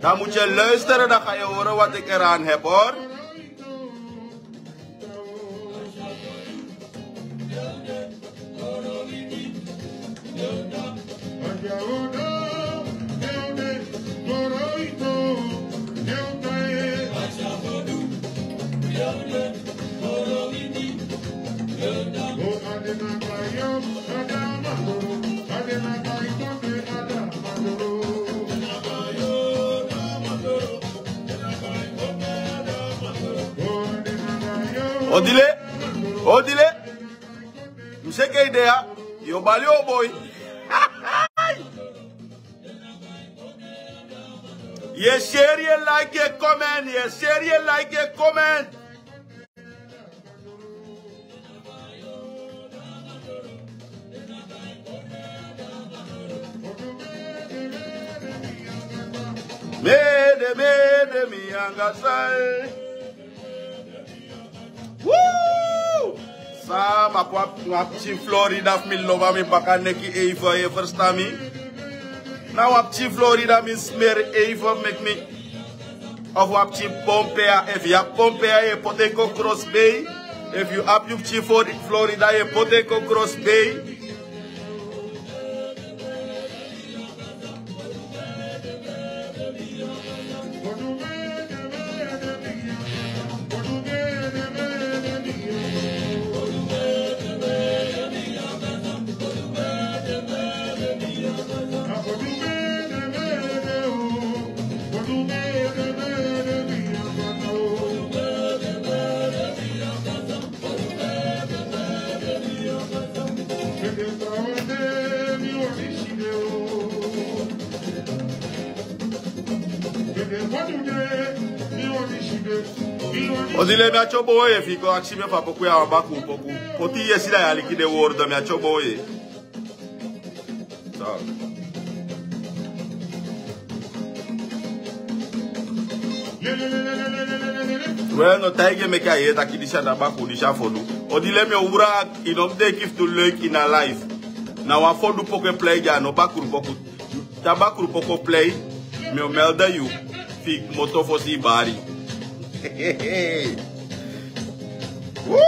Dan moet je luisteren, dan ga je horen wat ik eraan heb hoor. Odile, mseke idea, yo bali o boy. Ye share ye like ye comment, Mede mi angasai. Woo! Sama wapchi Florida mi lova mi baka neki Eva ye versta mi. Na wapchi Florida mi smer Eva make me. Of wapchi Pompea, if you have Pompea ye poteko Cross Bay. If you have wapchi Florida ye poteko Cross Bay. Odile mi achoboye fiko akshime fa poku ya wabaku poku. Poti yesila ya likide word mi achoboye. So. Bueno, taige me kaye takidisha na baku disha fodu. Odile mi ura inomde kif to leuk in a life. Na wa fodu poke play ja no baku poku. Tabaku poku play mi o melda you. Fik moto fosi bari. Woo!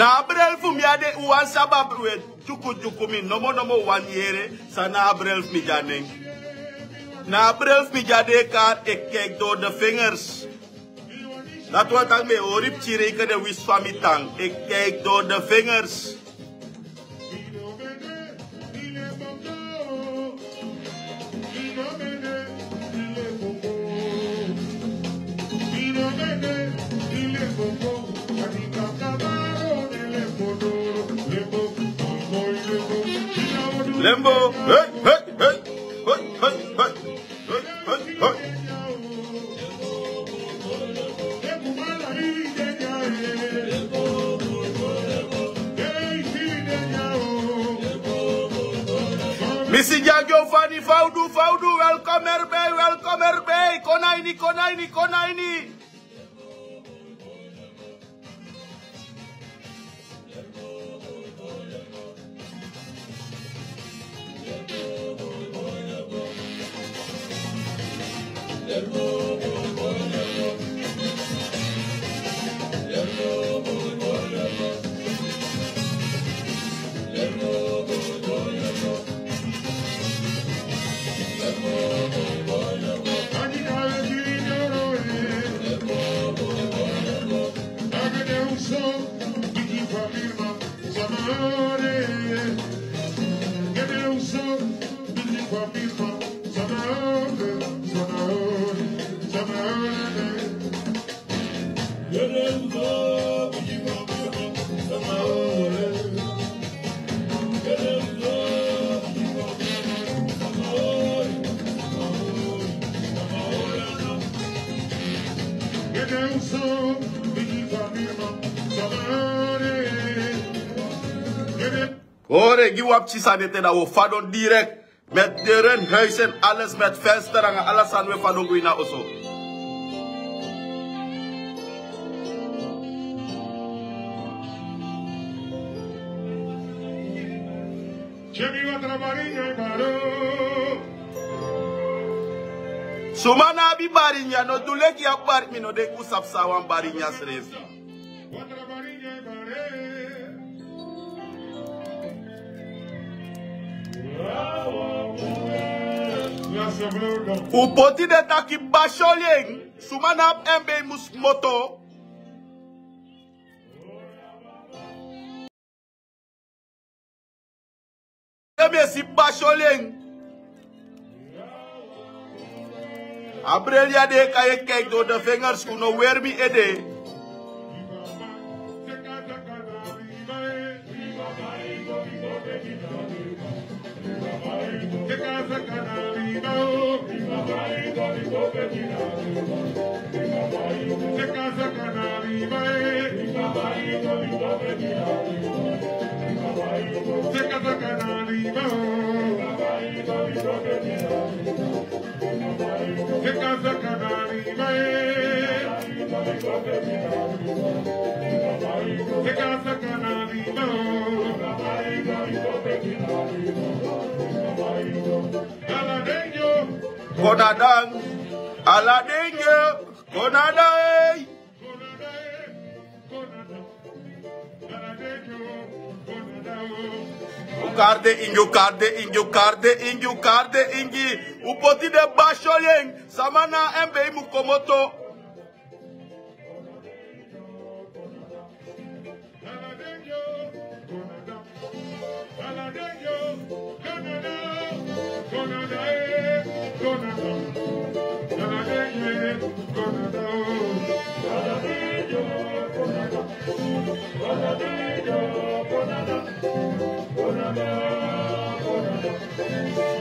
Na brel fu mi ade uwan sabab we juku mi nomo 1 year sa na brel mi jane. Na brel mi jade kar ek kijk door de vingers. Dat wat aan me orip chireke de wis van mi tang. Ik kijk door de vingers. Lembo, hey, hey, hey, hey, hey, hey, hey, hey, hey. Missy Jagyo Fani Faudu, welcome erbij, Konaini. Hoor, je wap chisanete dat we fadon direct met deuren, huizen, alles met venster en alles aan we fadon guina oso. Sumana bi barinya no dulek ya bar mi no de kusap sawan barinya srefi. U poti de taki basholing sumana embe mus moto. Eme si basholing. Abrelia de kaye kijk door de vingers kuno weer mi ede. Konadang, Aladenyo, Konadai. Karde ingi. Upoti de bashoyeng, samana embe mukomoto.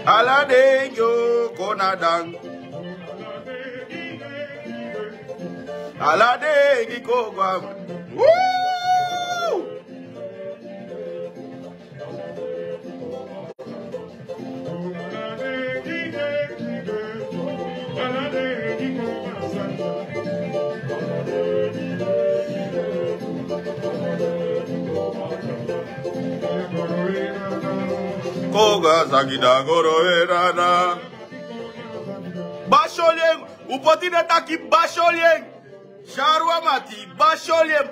Aladenyo, Konadang. Alade Gikogwa. Woo! Koga Zagida Goroerana. Bacholien, o potine tá aqui, Bacholien. Charwamati, Bacholien,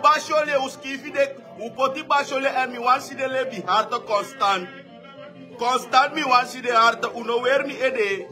os kifi de. O poti Bacholien é mi wansi de lebi harta constant. Constant mi wansi de harta, uno wer mi ede.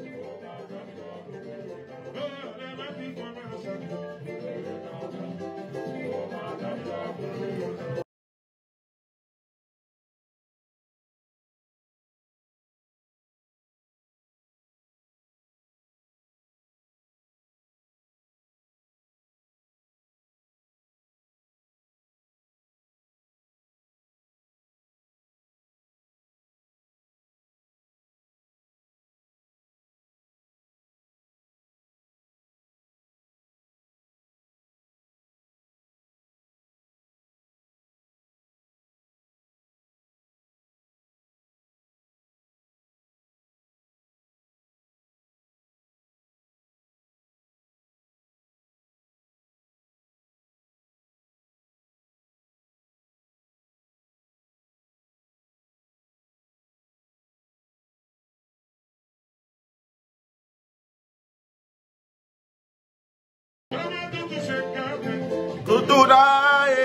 Tudo daí,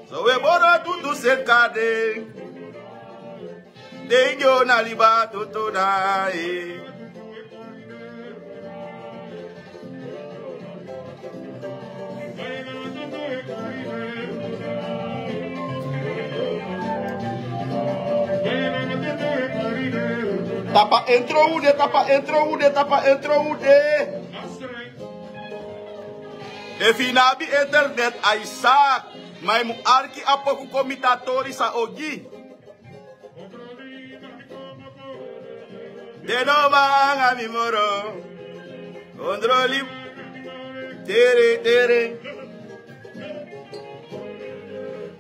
sou embora tudo cercado. Tenho na liba tudo daí. Tapa entrou o de. E finabi internet Isaac, mas mu arki apoku comitatori sa ogi. De no manga mi moro, controli, tere,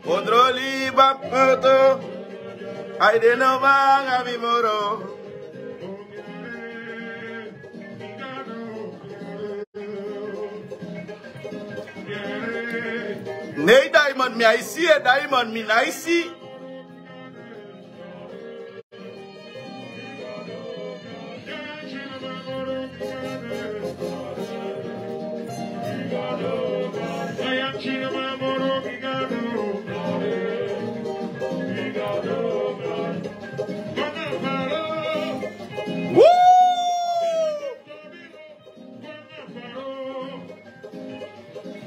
controli bapoto, ai de no manga mi moro. Nee diamond mi aisi e diamond mi naisi.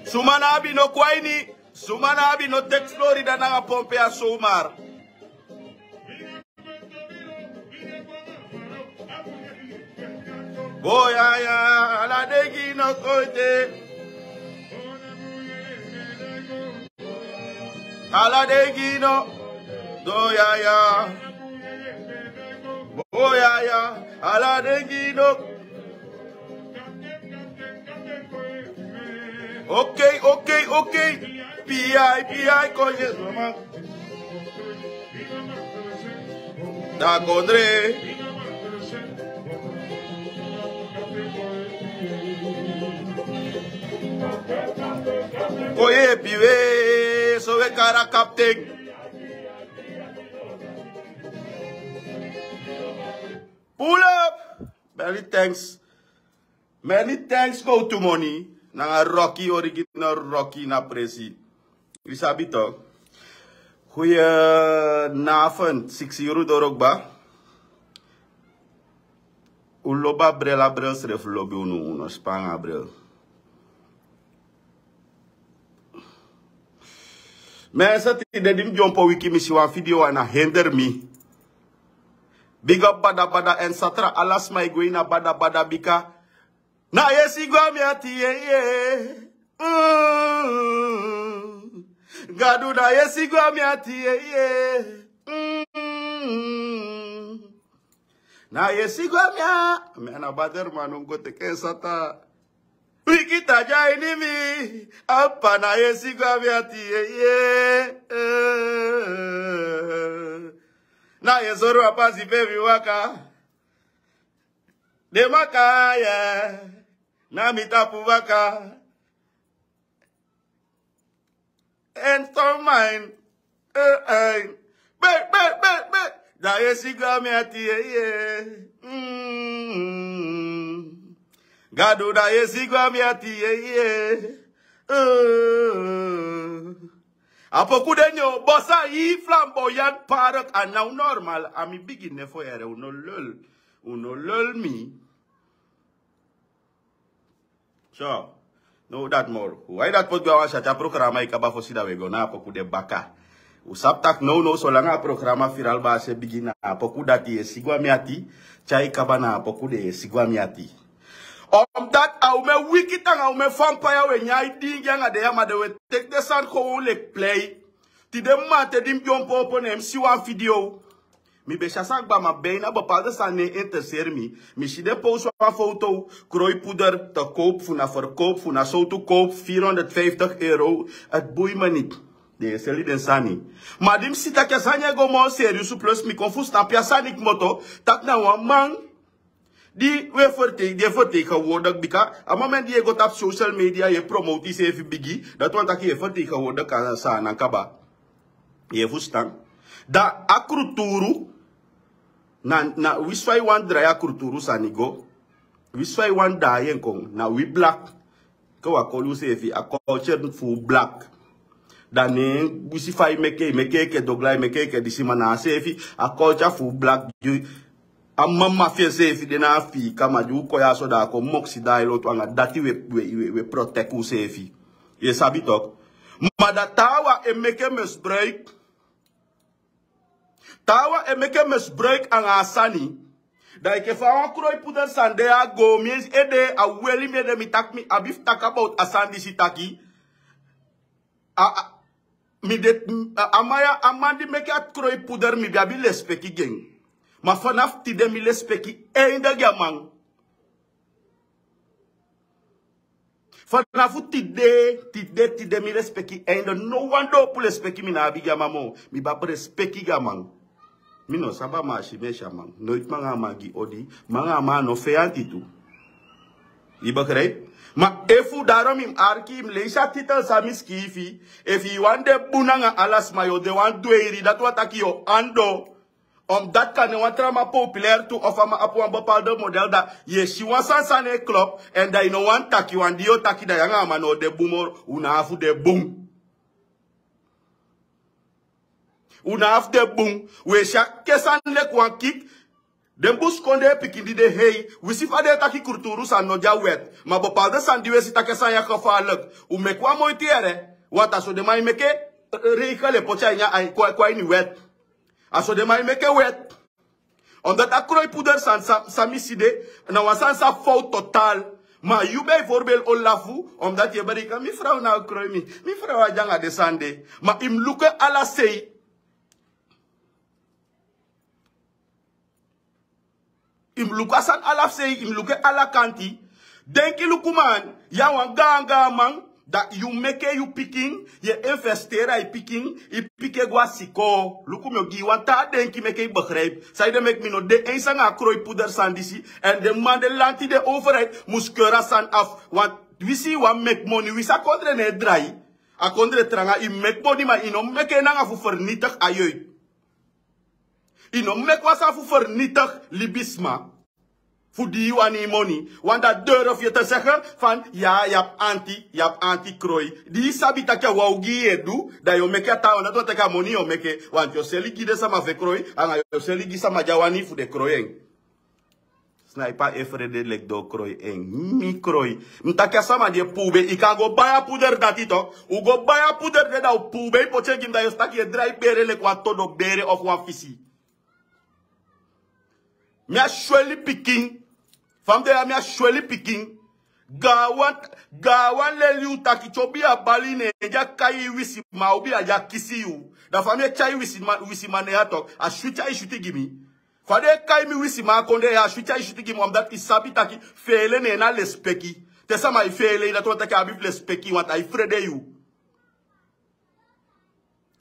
Sumanabi no kwaini, Sumanabi no Tex Florida na pompe a Sumar. Boya ala degi no kote. Ala degi no doya. Boya ala degi no. Okay. PI, coño, mamá. Da condre. Oye, pibe, sobre cara captain. Pull up. Many thanks go to money. Na Rocky original Rocky na presi. U sabi toch? Goedenavond, 6 euro dorok ba? Uloba brela brel sref lobi uno spanga brel. Mensen die dim jompo wiki misi wan video wana hinder mi. Big up bada en satra alas mai goina bada bika. Na yesi gwa mi ati ye. Gadu na yesi gwa mi ati ye. Na yesi gwa mi a. Me ana bader manum go teke sata. Wikita jaini mi. Apana yesi kwa miati. Na yezoro apazi pevi waka. De makaya. Na mitapu waka. And for mine. Da yesi kwa miati. Gado da yesi kwa miati. Apoku denyo bossa yi flamboyant parak and now normal. Ami begin for ere uno lul me. So, no that more. Why that put gawa sa programa ikaba fo sida wego na apoku de baka. Usap tak no so langa programa viral ba se begin apoku dati sigwa miati chai kaba na apoku de sigwa miati. That aume wiki tang aume vampire we nyai ding yang ade yama de we take the sound ko lek play. Ti de mate dim jom popo nem si wan video. Mi be chasak ba ma beina bepaalde staan ne interesseer mi si de post van foto krooipoeder te koop voor na verkoop voor na zo te koop €450. Het boeit me niet. De seli den sani. Maar dim sita ke sanya go mo serious plus mi confus na pia sanik moto tak na wan man. Die we forte geworden bika. A moment die got op social media je promote is even biggie. Dat want dat je forte geworden kan sa na kaba. Je verstaan. Da akruturu na wiswai wan dry akruturu sanigo. Wiswai wan dayen kong na we black. Ko akolu sefi a culture fu black. Dan wisifai meke ke doglai meke ke disimana sefi a culture fu black. Amma mafia sefi de na fi kama ju ko ya so da ko moxi dai lo to anga dati we protect u sefi. Je sabi tok. Maar dat tawa emeke misbruik. Tawa emeke misbruik aan asani. Dat ik van een krooi poeder sande a go mees ede a weli me de mi tak mi abif tak about asandi si taki. Mi de amaya amandi meke at krooi poeder mi biabi lespeki geng. Maar vanaf die de mi lespeki einde gamang. Vanaf tide mi respecti einde no one do pu respecti mi na abiga mamo mi ba respecti gamang mi no saba ma shi me shamang nooit manga magi odi manga ma no feanti tu i begrijp maar efu daarom im arki im leisa titel samis kifi if you want de bunanga alas mayo de want doeri dat wat aki yo ando omdat kan een trama populair toe of ama op een bepaalde model dat je si wansan sane club en dat je no wan taki wan dio taki dat yanga ama no de boomor una afu de boom. Una afu de boom. We shak kesan lek wan kik. Den bus konde pikindi de hey. Wisi fa de taki kurturu san no ja wet. Maar bepaalde san diwe si takesan ya gevaarlijk. U mekwa mooi tiere. Wat aso de mai meke rekele pocha nya ay kwa ni wet. Aso de mai meke wet. Omdat dat krooipoeder samiside. Na wasan sa fout totaal. Maar je bijvoorbeeld olafu. Omdat je berika. Mi vrouw nou krooi mi. Mi vrouw a janga de sande. Maar im luke ala sei. Im luka san ala sei. Im luke ala kanti. Denki lukuman. Ya wan ganga man. Dat you make you picking, je investeren je picking, je pikke gwa siko. Lukum yo gi wanta denki make je begrijp. Zij de make me no de eens aan akrooi poeder san disi. En de man de lanti de overheid moest keura san af. Want we see one make money, we sa kondre ne drai. A kondre tranga, i make money maar ino make nanga fu vernietig ayoy. Ino make wasa fu vernietig libisma. Voor die wani money. Want dat durf je te zeggen van ja, je hebt anti-krooi. Die sabi dat je wou gie doe, dat je meke taal, dat wat ik money o meke. Want je seli gie de sama ve krooi, en je seli gie sama jawani voor de krooi. Sniper efrede lek do krooi eng. Mi krooi. Mtaka sama die pube, ik kan go baya poeder dat ito. U go baya poeder de da pube, poche gim da je stak je dry bere lek wat todo bere of wan fisi. Mia shweli piking. Fam de amia shweli picking. Gawan le liu taki chobi a baline. Ja kai wisi ma obi a ja kisi you. Da famie chai wisi mane atok. A shucha ishuti gimi. Fade kai mi wisi ma konde a shucha ishuti gimi. Omdat isabi taki fele ne na lespeki. Te sa mai fele dat wat ka bif les peki want ai frede you.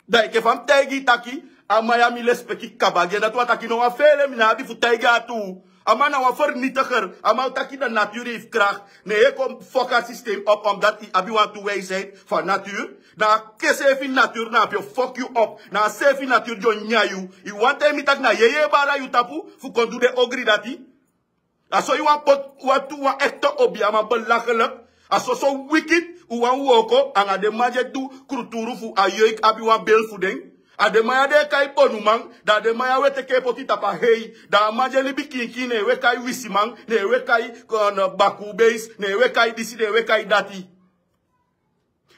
Dai ke fam tegi taki a Miami les peki kabage dat wat aki no a fele mi na bif tega tu. Ama na wa vernietiger, ama taki de natuur heeft kracht. Nee, ik kom fokker systeem op omdat hij abi want to wijsheid van natuur. Na kesefi natuur na je fuck you up. Na sefi natuur jo nya you. I want time tak na yeye bara you tapu fu kon do de ogri dati. Aso you want pot wat tu wa ekto obi ama belachelijk. Aso so wicked u wan woko anga de maje du kruturu fu ayoik abi wan bel fu ding. Ademaya de kai bonumang, da ademaya we teke poti tapa hei, da amajeli bikinki ne we kai wisimang, ne we kai baku base, ne we kai disi, ne we kai dati.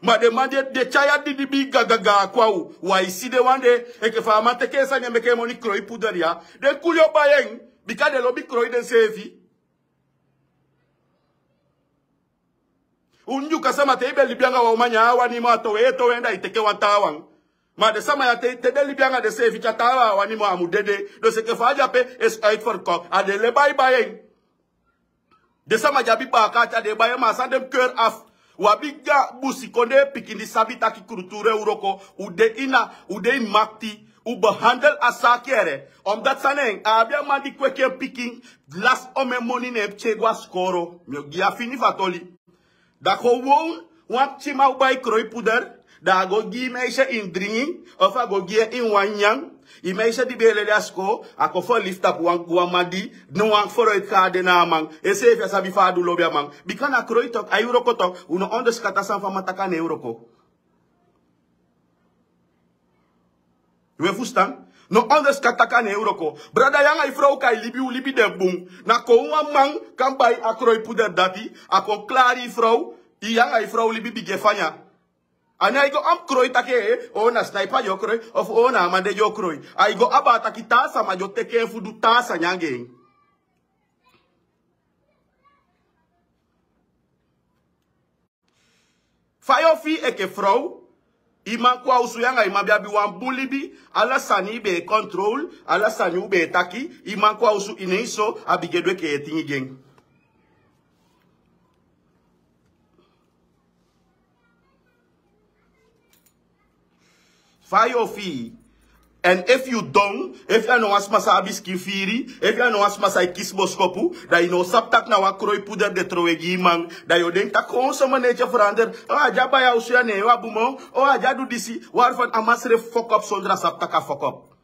Ma de maje de chaya di bi gagaga kwau, wa isi de wande, eke fa amate kesa nye meke moni kroi puderia, de kulyo bayeng, bika de lobi kroi den sevi. Unju kasama te ibe libianga wa umanya awa ni ma towe enda iteke wantawang. Maar de sama ya te de libianga de se ficha tawa wani mo amudede do se ke faja pe is uit for kok ade le bye bye de sama jabi ba ka de baye ma sa dem keur af wabiga busi konde pikindi sabita ki kulture uroko ude in makti u behandel asakere omdat saneng abia mandi kweke picking glass ome money ne chegwa skoro myo gia fini fatoli da ko won wat chima u bay kroi puder da go gi meisje indringing of a go gi in wanyang i meisje di belele asko ako fo lift up wan guamadi no wan for it ka de na man e se fe sabi fa du lobia man bikana kroi tok ay euro ko tok uno onderskata san fa mataka ne euro ko we fustan no onderskata ka ne euro ko brada yang ay frau kai libi de boom na ko wan man kan bay akroi puder dati ako klari frau i yang ay frau libi bigefanya. Ani I go am kroi take ona sniper yo kroi of ona mande yo kroi. I go abata kitasa ma yo teke fudu tasa nyange. Fayo fi eke vrouw. Iman kwa usuyanga ima biabi wan bulibi. Ala sani be control. Ala sani ube taki. Iman kwa usu ineiso abigedwe ke etingi geng. Fire fee. And if you don't, if you know as masa abiski firi, if you know as masa kisboskopu, that you know saptak na wa kroi puder de trowegi man, that you denk tak konso manager verander, oh aja baya usia ne wa bumo, oh aja du disi, waarvan amasre fuck up sondra saptaka fuck up.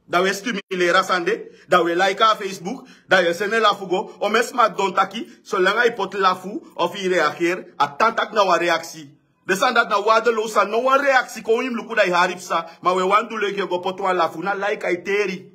Dat we stimuleren sande, dat we like aan Facebook, dat je sene lafugo, o mes ma don taki, zolang hij pot lafu, of hij reageert, atantak na wa reactie. Desan dat na wadelosa, no one reactie ko him luku dai haripsa, ma we want to leke go potwa lafu, na like ay teri.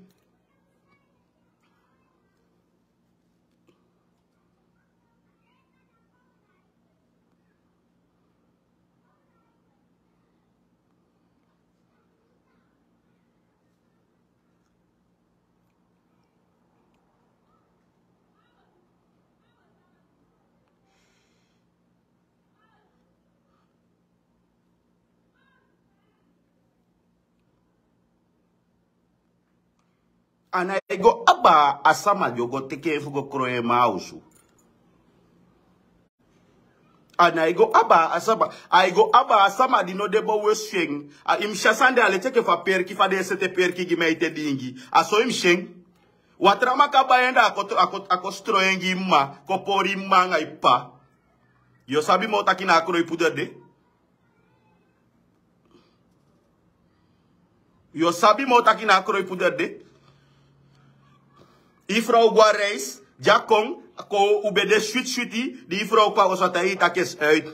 And I go aba asama yo go teke fugo kroe mausu. And I go aba asama di no debo we sheng. Im shasande ale teke fa perki fa de sete perki gi meite dingi. Aso im sheng. Watrama ka bayenda ako stroengi ma ko pori manga ipa. Yo sabi mo takina akro ipuder de. Yo sabi mo takina akro ipuder de. Ifrau gwa reis, jakong, ko ubede shuti, die vrouw kwa osata itakes uit.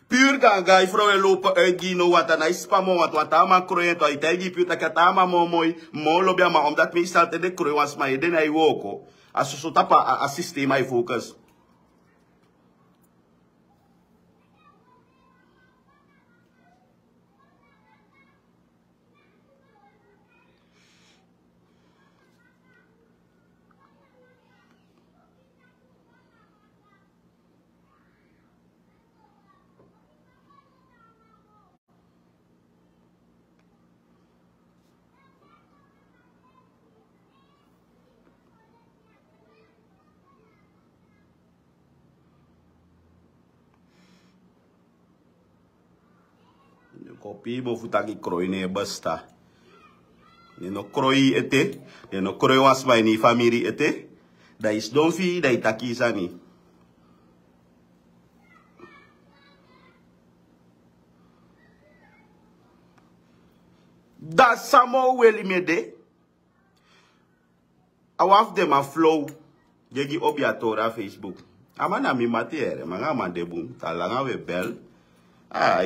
Puur ganga, ifrau en lopen uit, gino wat na ispamo, wat ama kroyen, to itagi puur takatama mooi, molobia, maar omdat meestal te de kroyen was, maar je den hij woko. Als je zo tapa, a systeem hij focus. Kopi bo futaki kroi ne basta. Ne no kroi ete. Ne no kroi was my ni family ete. Da is don fi da itaki sani. Da samo weli mede. I want them a flow. Jegi obiatora Facebook. Amana mi matiere. Manga mandebum. Talanga we bel.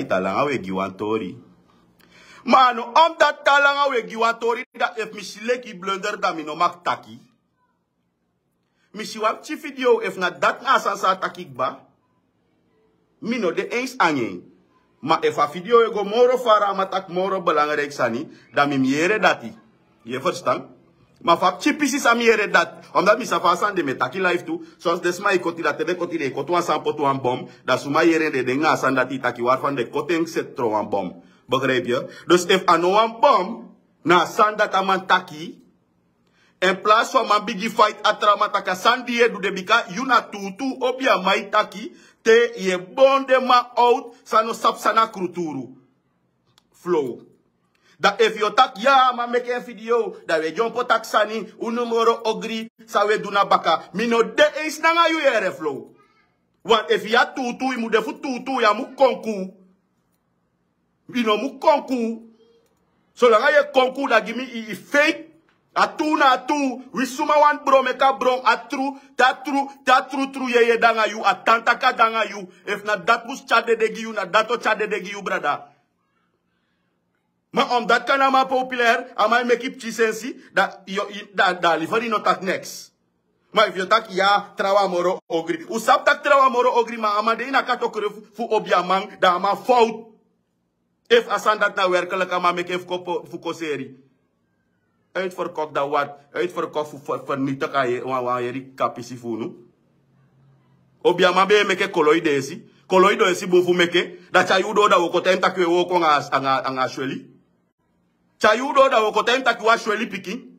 Talanga we giwantori. Mano, dat talanga we giwantori. Dat if misileki blunder da mi no mak taki. Misi wap chi video if na dat na asansa takik ba. Mino de eens anyen. Ma if a video ego moro fara matak moro belangrijk sani. Da mi miere dati. Je verstaan? Maar van chipisis am hier dat, omdat misa fasan de metaki live toe, zoals desma ikoti dat de koti de koto an sampoto an bom, dat suma hier de denga asan dat itaki waarvan de koteng set tro an bom. Begrijp je? Dus if ano an bom, na asan dat aman taki, in plaats van man bigi fight atra mataka san die do de bika, yuna tutu obia mai taki, te ye bonde ma out, sano sapsana kruturu. Flow. Dat if you tak ja, maar make een video, dat we jump tak sani, unumoro ogri, sa we duna baka. Mino de eens nanga you here flow. Want if ya tutu, you moet de fu tutu, ya mu konku. Mino mu konku. Zolang je konku, dat give me i fake. A tu na tu, we suma wan bro, meka bro, a true, true, ye danga you, a tantaka danga you. If na dat mus chade degi you, na dato chade degi you, brada. Maar omdat kan ama populair, ama make it chisensi, dat liveri no tak next. Maar if you tak ja, trawa moro ogri. Usap tak trawa moro ogri, maar ama de ina kato kure fu obiamang, da ama fout. If asan dat na werkelijk ama make fu koseri. Uitverkocht dat wat, uitverkocht fu vernietig aye, wanneer kapisi fu nu. Obiamang be make koloidesi. Koloidesi bofu meke, dat chayudo da wokotem takwe woko anga shweli. Chayudo da wokotem takwa shweli piki.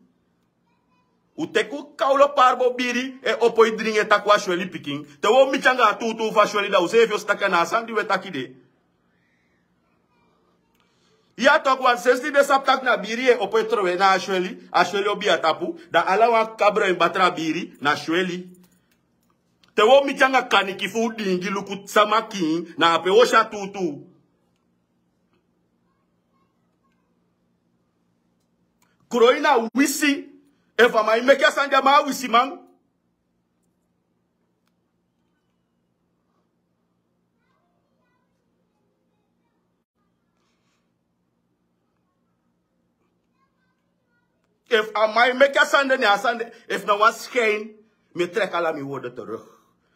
Uteku kaulo parbo biri e opoi dringe takwa shweli piki. Te wo michanga tutu fa shweli da usefio staka na sandi we takide. Ya tok wan 60 de saptak na biri e opoi trowe na shweli. A shweli obi atapu. Da ala wan kabro en batra biri na shweli. Te wo michanga kanikifu dingi lukut samaki na ape osha tutu. Kroina wisi. Efa ma imeke sanja ma wisi man. If ama imeke sanja ni asande. If na was schijn. Me trek ala mi woorden terug.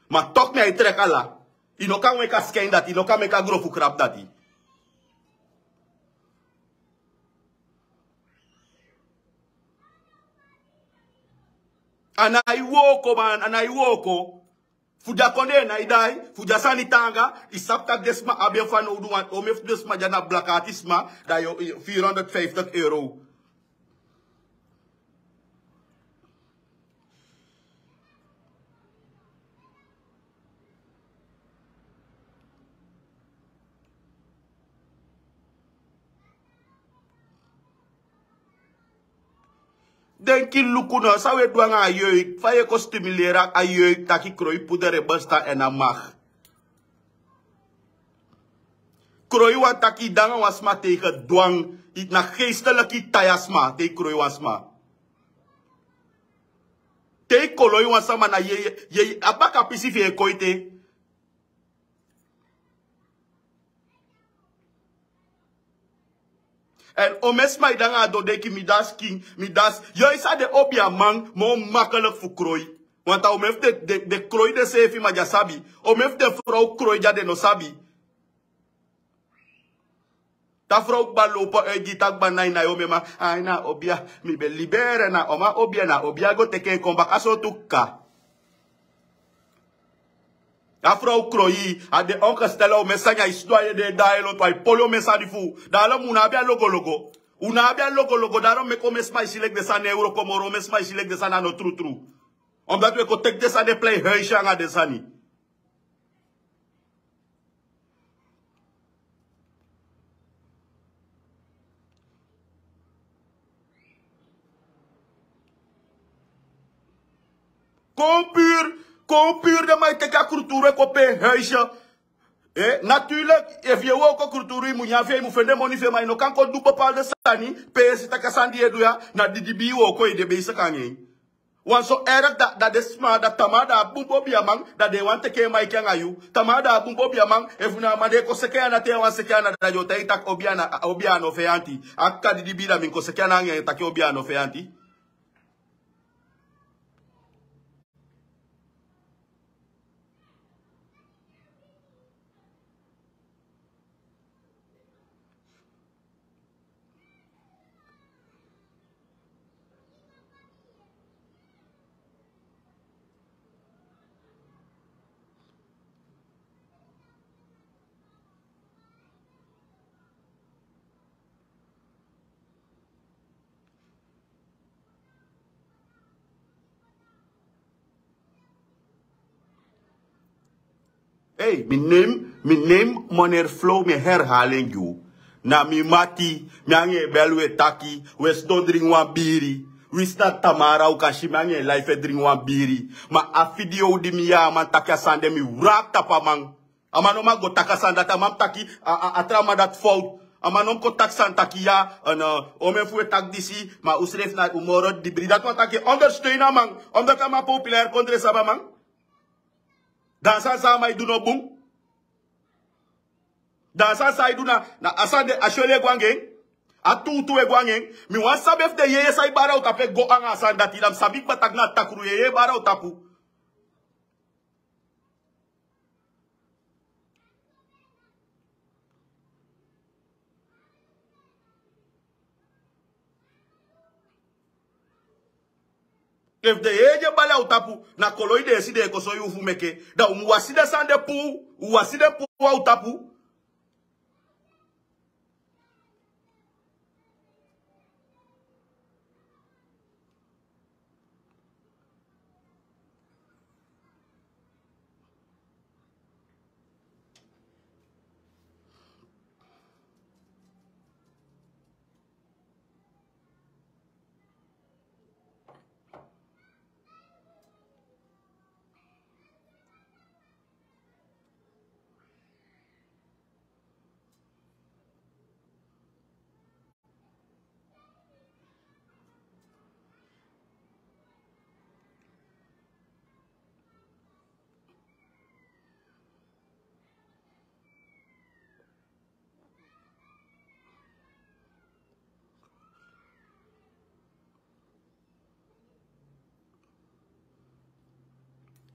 Maar toch mij trek ala. Ino kan meka schijn dat. Ino kan meka grofu krap dat. Anaiwoko man, anaiwoko. Fuja konde na idai, fuja sanitanga, isaptak desma abia fan oduan, omef desma jana blakatisma, da yo 450 euro. Denki lukuna sawe douanga ayoy faye ko stimulera ayoy taki kroi pudere basta en amag. Kroi wa taki danga wasma tegen dwang it na geestelijke tayasma te kroi wasma. Te koloi wasama na ye apaka pisifie koite. En omes mij dan aan dodeki midas king, midas. Jij is de obia man, mo makkelijk voor krooi. Want om heeft de krooi de sefi ma jasabi. Om heeft de vrouw krooi ja de no sabi. Ta vrouw ba lopen uit die tak banai na yo mema. Ay na obia, mi be libere na oma obia na obia go teken komba aso tuka. A vrouw krooi, a de ongestelde o mensanya isdoye de daelo to ay polo mensadi fu. Dalo muna bia logo. Una bia logo daarom me kom esma isilek de san euro komoro mesma isilek de san no true. Omdat we ko tek de san de play huisje aan de sani. Gewoon puur de mij kijken cultuur op een huisje. Natuurlijk, if je ook cultuur moet je hebben, moet vinden money voor mij. No kan kon doen bepaalde sani, PS te kasan die doe ja, na die bi ook je de bezig kan je. Want zo erg dat de sma dat tamada bumbo biamang dat de want te mij kan ayu. Tamada bumbo biamang if na ma de ko seke na te wan seke na da yo te tak obiano feanti. Akka di bi da min ko seke na nge tak obiano feanti. Hey, mi neem meneer Flow, mi herhaling you. Na mi mati, mi ange belwe taki, we sto drink wan biri. We sta Tamara u kashi mi ange life drink wan biri. Ma a video di mi ya man taka sande mi wrap tapa man. Amano ma go taka sande tamam taki a trama dat fout. Amanom ko tak san taki ya, omen fu tak disi, ma usref na umoro di bri. Dat man taki ondersteunen man, omdat ama populair kontre saba man. Dan sa sa may do no boom. Dan sa sa do na asande ashole gwangeng. Atutu e gwangeng. Mi wan sabef de yeye sa ibara utape go ang asanda tilam sabik batag na takru yeye bara utapu. If de eje bala utapu na koloi de side ko so yu fumeke da umwaside sande pu uwaside pu wa utapu.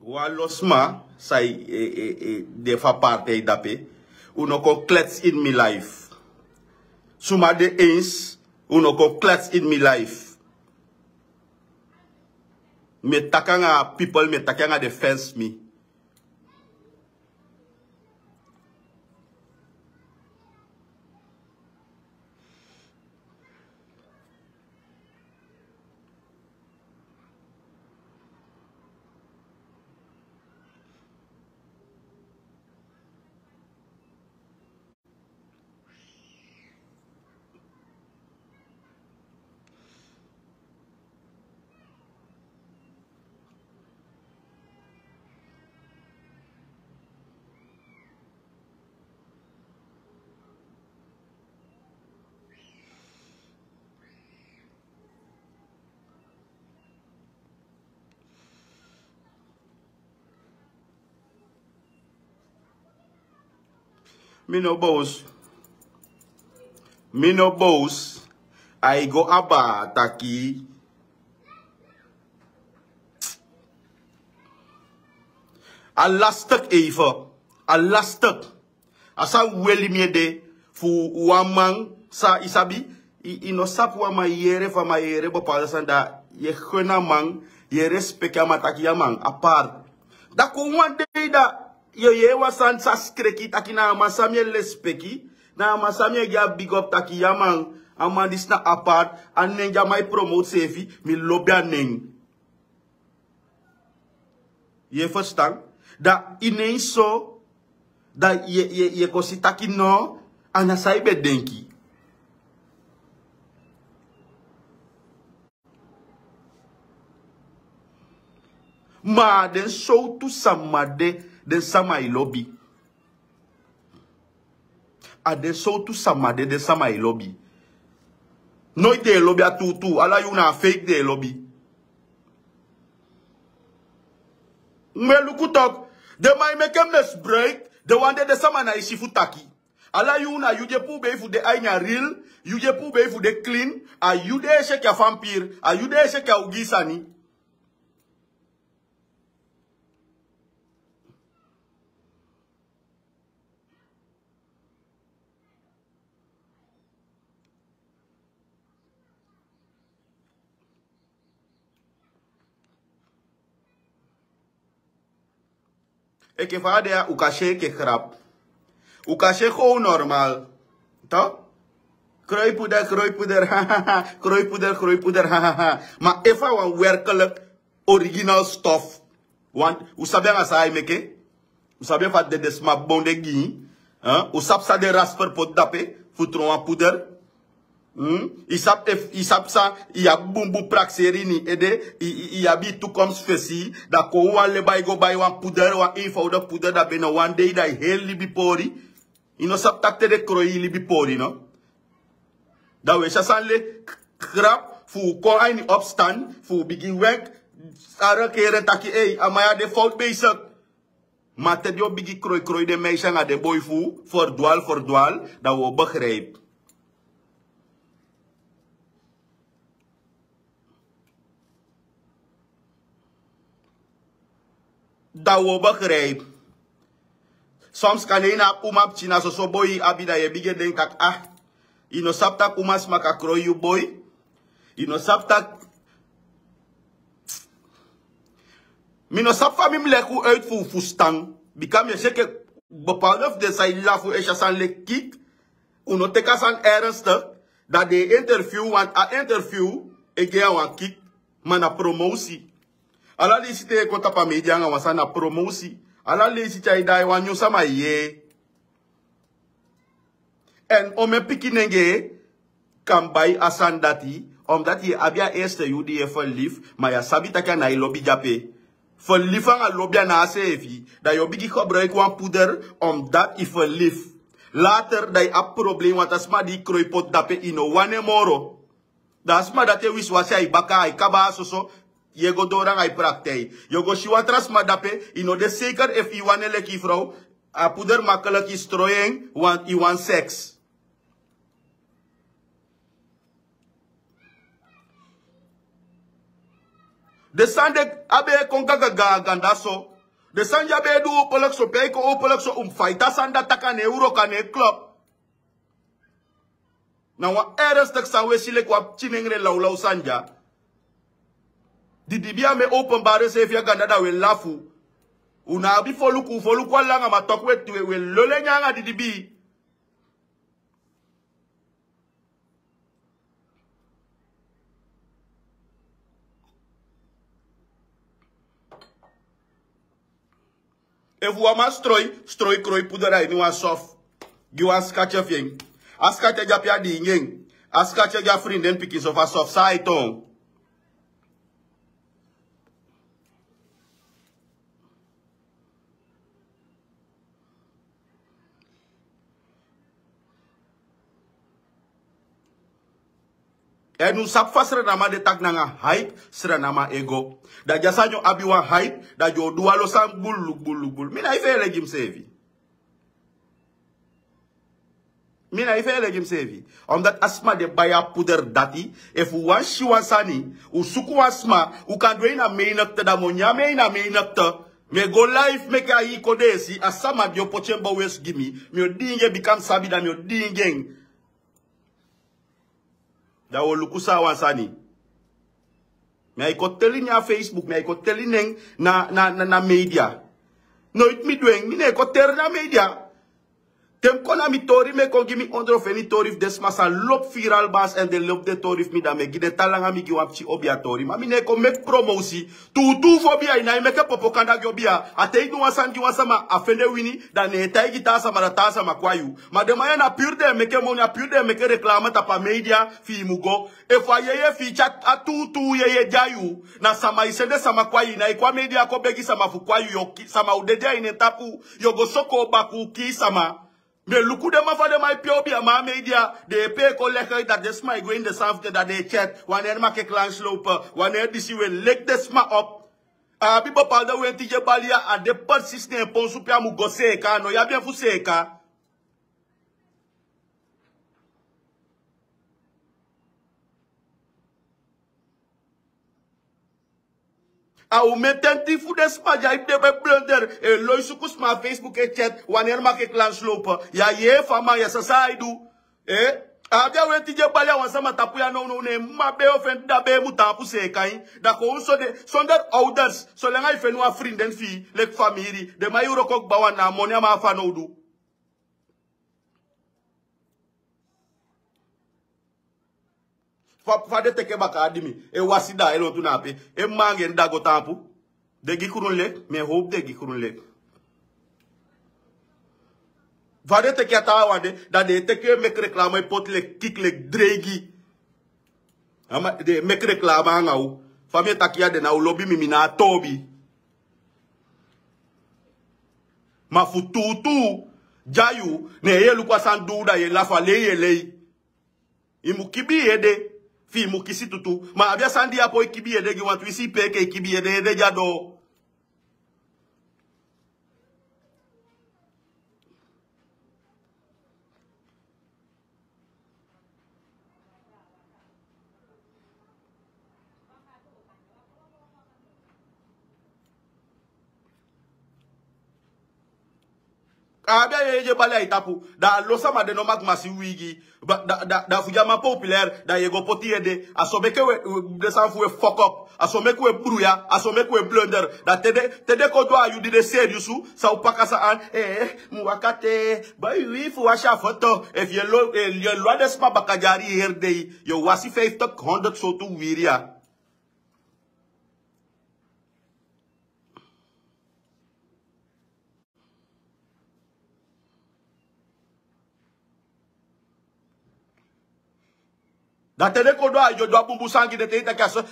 Walosma, sai de fa parte dape. Uno kon klets in my life. Suma de eens, uno kon klets in my life. Me takanga people, me takanga defense me. Me no boss. Me no boss. I go aba taki. A lastek even. A lastek. Asa weli miede. Fu wamang sa isabi. Ino sap wama yere fa ma yere bepaalde sanda. Je gena man. Je respecta mataki ya man. Apart. Da ko one day da. Ye wasan sa skreki taki na masamye lespeki na masamye ya big up taki yamang amandis na apart anenja mai promote sefi mi lobya neng. Ye verstaan da ineens so da ye kosi taki no anasai bedenki. Ma den show to samade den sama lobby. A den show to samade den sama lobby. Nooit de lobby a tutu. Ala you na fake de lobby. Me look talk. De may make a misbreak. De wande de sama na isi futaki. Ala you na you je pu be fu de aina real. You je pu be fu de clean. A you de shake a vampire. A you de shake a ugisani. E que vade a o cachê que grap. O cachê gewoon normal. Tá? Krooi poeder, hahaha. Krooi poeder, hahaha. Maar even een werkelijk original stof. Want, u sabe nga sa meke? U sabe fat de desma bonde gi? U sap sa de rasper pot dape? Futron een poeder? Isap sa, iya bumbu prakseri ni ede, iya bi toekomst versie, da ko wan le bay go bay wan poeder, wan eenvoudig poeder, da binnen one day da heel libi pori. Ino sap takte de krooi libi pori, no? Da we san le krap, fu ko ay ni opstand, fu begin werk, ara keren taki, amaya de fout bezig. Maar te dio bigi krooi de meisje nga de boy fu, verdwaal, da wo begrijp. Dat we begrijpen. Soms kan je na umap china so boy abida je bige denk ik ino sapta kumas maka krooi you boy. Ino sapta mino sapfa mim leku uit fu stang. Bikam je zeker bepaalde of de sai la fu esha san le kik. Uno teka san ernstig dat de interview want a interview ik ga wan kik maar na promotie. Ala li site konta pa media nga wasa na promotie. Ala li site ay dai wan sama ye. En ome pikinenge kan bay asan dati. Omdat je abia eerste UDF verlief. Maar ya sabi takia na lobby jape. Verlief aan lobby na sefi. Da yo bigi gebruik wan poeder. Omdat je verlief. Later da je ap probleem. Want asma di kroipot dape ino wane moro. Da asma dat je wis wasi ay baka ay kaba so. Je go dorang ay praktijk. Je go shiwa tras madape. Ino de zeker if i wane leki vrouw. A poeder makkelijk is strooiing. Want i wan seks. De sande abe konga ganda so. De sande abe du opelek so. Peiko opelek so fighta sanda taka euro kan club. Na wa ernstig sa we sile kwa chinengre laulau sanja. Di bia me openbare se via ganda da we lafu. Una abi foluku langa ma tok we lole nyanga di bi. If we ma strooi kroi poedera ni wan sof. Gi wan skatje ving. Askatje japia di ngeng. Askatje ja vrienden pikis of a sof saitong. En nu sap fa srenama de tak nanga hype, srenama ego. Da jasa nyo abiwa hype, da jo dualo sang bul. Mina ife legim sevi. Omdat asma de baya poeder dati, if u wan shiwan sani, u suku asma, u kan doe na meenakte da monya na meenakte. Me go live make a yi kodesi, asama dio pochemba wes gimi, mio dinge bikam sabi da mio dingeng. Da wo lukusa wansani. Me ay ko teli na Facebook, me ay ko teli neng na media. Nooit mi doeng, mi ne ko ter na media. Tem kona mi tori me kon gimi onder of any torif desma sa lop viral bas en de lop de torif mi da me gide talanga mi giwapchi obia tori. Ma mi ne kon mek promosi. Tu fobia ina i meke popokanda gyobia. Ate idu wasan gi wasama afende wini da ne tai gita sama da ta sama kwayu. Ma de maya na pure de meke mo na pure de meke reklama ta pa media fi mugo. E fa yeye fi chat atu yeye jayu na sama isende sama kwayu na ikwa media ko begi sama fu kwayu yo sama udeja ine tapu yo go soko baku ki sama. Me luku de ma de my piobi ma media de pay collect that this my going the something that they check one end make clan slope one end this we leg this ma up bibo palda we tije balia a de persistent pon supia mu go seka no ya bien fu seka au metenti fu des ma ja ide be blunder e loy sukus ma Facebook e chat one end make clan slope ya ye fama ya sasaidu abia we tije balia wansama tapu ya no ne mabe ofen da be mu tapu se kai da ko unso de sondat ouders so lenga ifenu afrinden fi lek family de mayuro kok bawa na monia ma fa no du fa de teke baka adimi e wasida e lo tu na pe e mange ndago tapu de gikurun lek me hope de gikurun lek Vade te kia tawa wande, da de te ke mek reklama pot le kik le dregi. Ama de mek reklama anga u. Famie takia de na u lobby mimi na tobi. Ma fututu jayu ne ye lukwa sanduda ye lafa le lei. Imu kibi ede fi mu kisi tutu. Ma abia sandi apo ikibi ede gi wantu isi peke ikibi ede jado. Abia ye bala itapu da losa de no mak masi wigi da fujama populaire da yego poti ede asobeke we de sanfu we fuck up asomeke we bruya asomeke we blunder da tede ko do ayu de serious sa upakasa an muwakate bay wi fu washa photo if ye lo de spa bakajari herde yo wasi 50 so tu wiria da tede ko do ayo do bumbu sangi de te kaso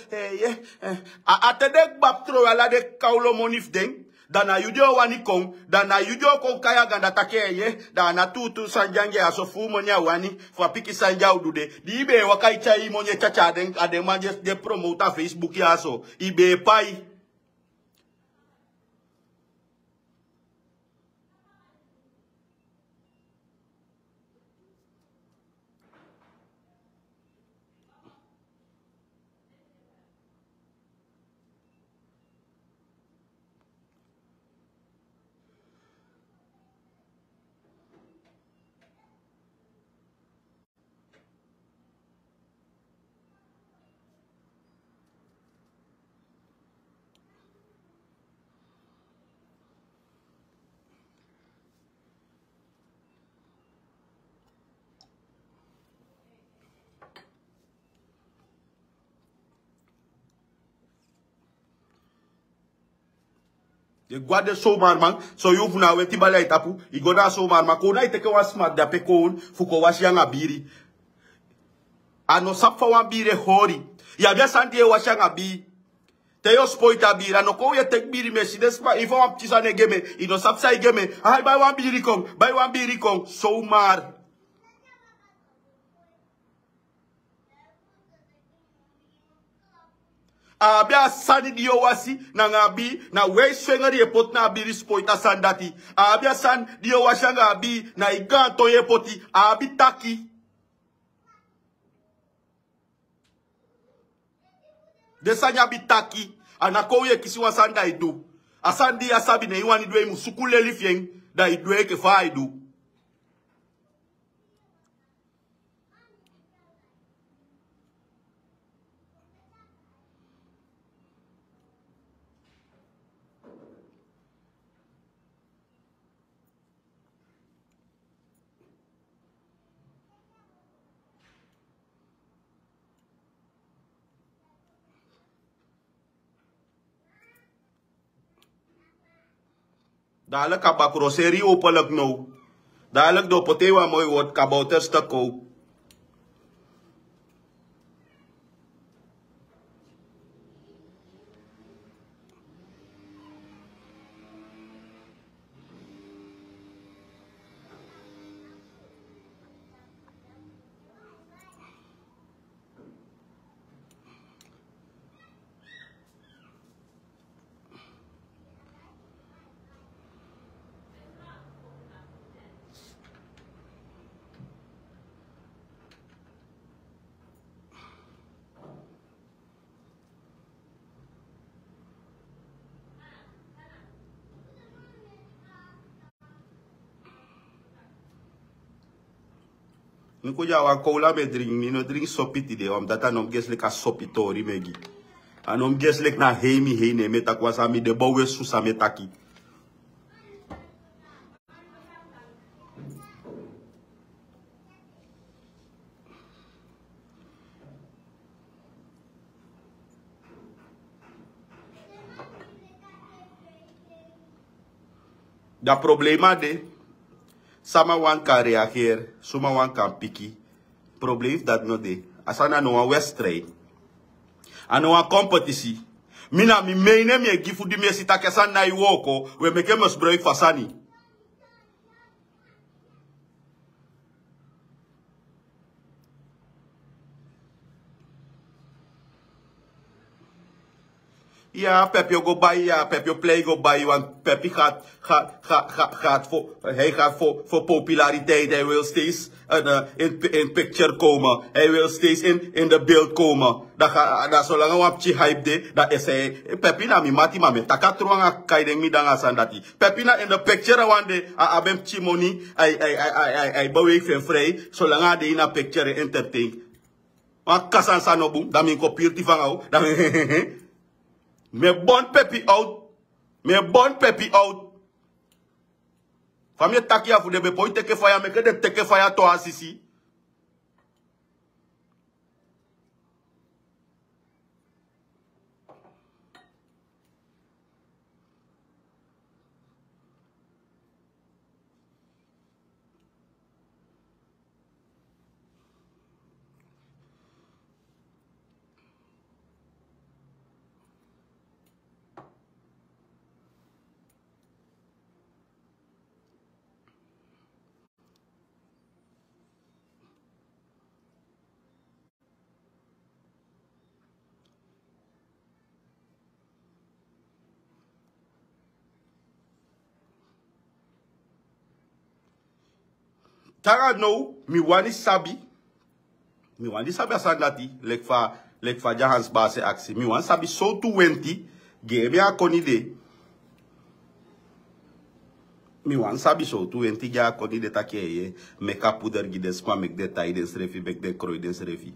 atede baptro ala de kaulo monif den da na yudio wani kon da na yudio kon kaya ganda take da na tutu sanjange aso fu monya wani fu apiki sanja udude di ibe wakai chai monye chacha den ade manje de promoter Facebook ya so ibe pai ye guade so marman so you vuna we tibala itapu igona so marman ko na iteke wa smart da pe ko fuko wa shanga biri ano sapfa wa bire hori ya bia sante wa shanga bi te yo spoita bira no ko ye tek biri mercedes pa ifo wa ptisa ne game ino sapsa game ai bai wa biri kong so mar abia sani diyo wasi na ngabi na we swenga di epot na abiri spoita sandati abia san diyo washanga abi na iganto epoti abi taki desanya bitaki anakoye kisiwa sanda idu asandi asabi ne iwani dwe musukule lifyen da idwe ke fa idu Dadelijk kabak roserie openlijk nou. Dadelijk door potewa mooi wordt kabouters te koop. Nu ko ja wa kola me drink mi no drink sopiti de omdat anom geslik a sopitori megi. Anom geslik na heimi heine meta kwasa mi de bowe susa metaki. Da problema de sama wan kan reageer, suma wan kan piki. Probleem dat no de. Asana no een wedstrijd. Ano een competitie. Mina mi meine mi gifu di mi sita kesan na iwoko, we meke misbruik fasani. Ja, Pepje go bij, ja, Pepje play go bij, want Pepje hij gaat voor populariteit. Hij wil steeds in picture komen. Hij wil steeds in de beeld komen. Dat zolang we op die hype de, dat is hij. Pepje na mi mati mame, takatruanga kaideng mi danga sandati. Pepje na in de picture wande, abem chimoni, hij beweegt vrij, zolang hij in een picture entertain. Want kasan sanobu, dat min kopier die van jou, dat me bon pepi out. Me bon pepi out. Van je takia voor de bepooi teke faya. Me ke de teke faya to asisi. Tara no, mi wani sabi. Mi wani sabi asandati. Lek fa jahans base aksi. Mi wani sabi so 20. Gebe a konide. Mi wani sabi so 20 ja konide takeye. Meka puder gides kwa mek de tai des refi. Mek de kroi des refi.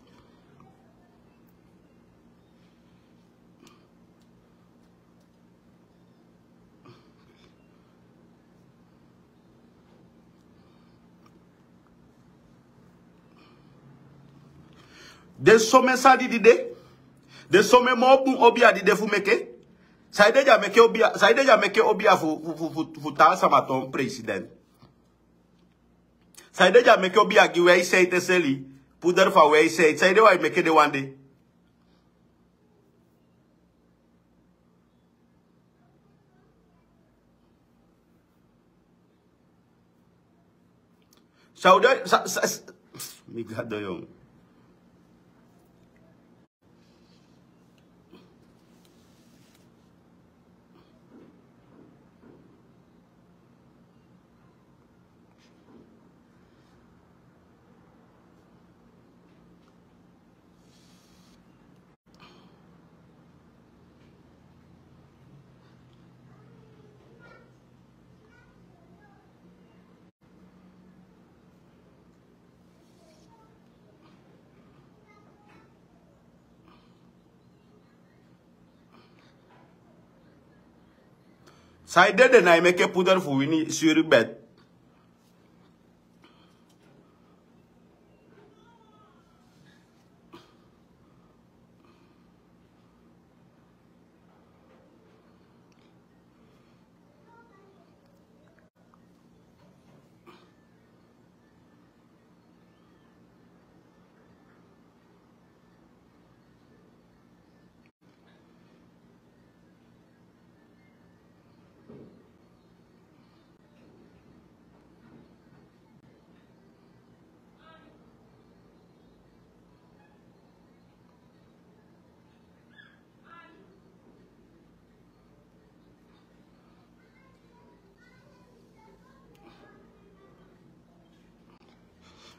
De some sa di de. De some mo bun obia di de fu meke. Sa deja meke obia. Sa deja meke obia fu ta samaton president. Sa deja meke obia gi wei sei te seli. Puder fa wei sei. Sa de wai meke de wande. Sauda mi gado yong. Sa de na meke puder fu wini sur bed.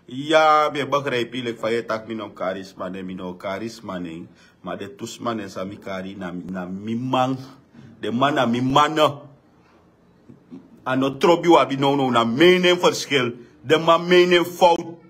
Ja, me begrijp je, van je tak mino charisma, ne mino charisma, ne. Maar de toesman is aan mikari na mi man. De man na mi man. En no trobi wabi no na mening verschil. De man mening fout.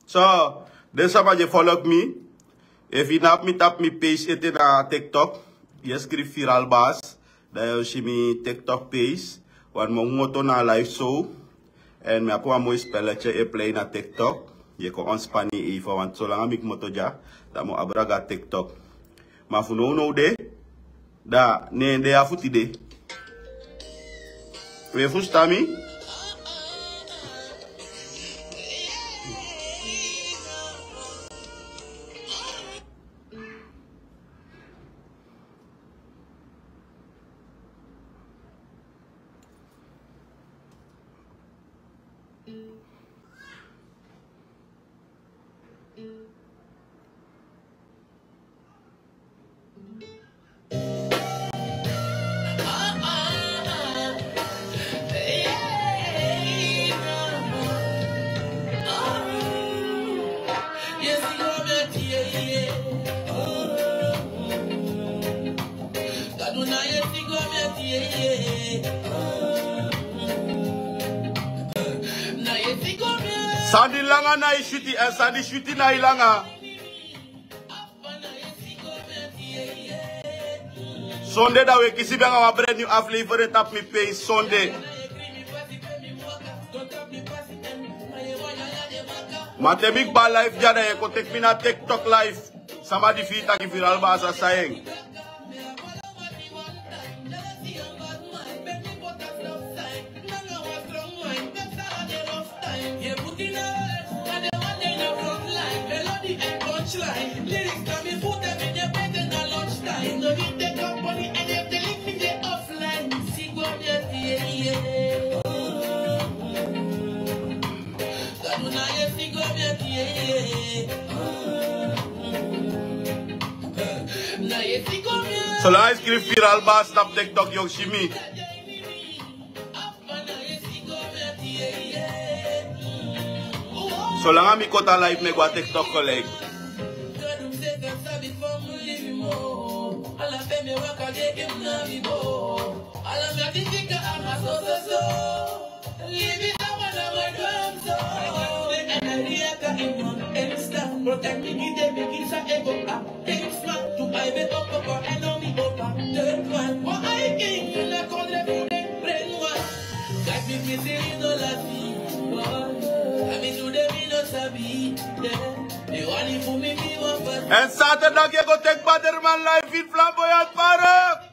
So, this is je follow me. If you not me tap me page it in TikTok. Je schrijft Viral Baas. Dan je ziet me TikTok page. Want mijn motto na live show. En me heb een mooi spelletje in play na TikTok. Je kan ontspannen even. Want zolang ik motto ja, dan moet abraga TikTok. Maar voor nou de. Da, nee, de afut idee. We verstaan me? Sandi langa na ishuti en sandi shuti na ilanga. Sunday dat we kiezen bij een brand nieuw aflevering op mijn page Sunday. Maar de big ball live jada je kon take me na TikTok live. Somebody feed dat je Viral Baas a saying. So la escrit Viral Baas op TikTok jong Shimi. So lang ami kota live me gwa TikTok collègue. En zaterdag je go take Baderman live in Flamboyant Park.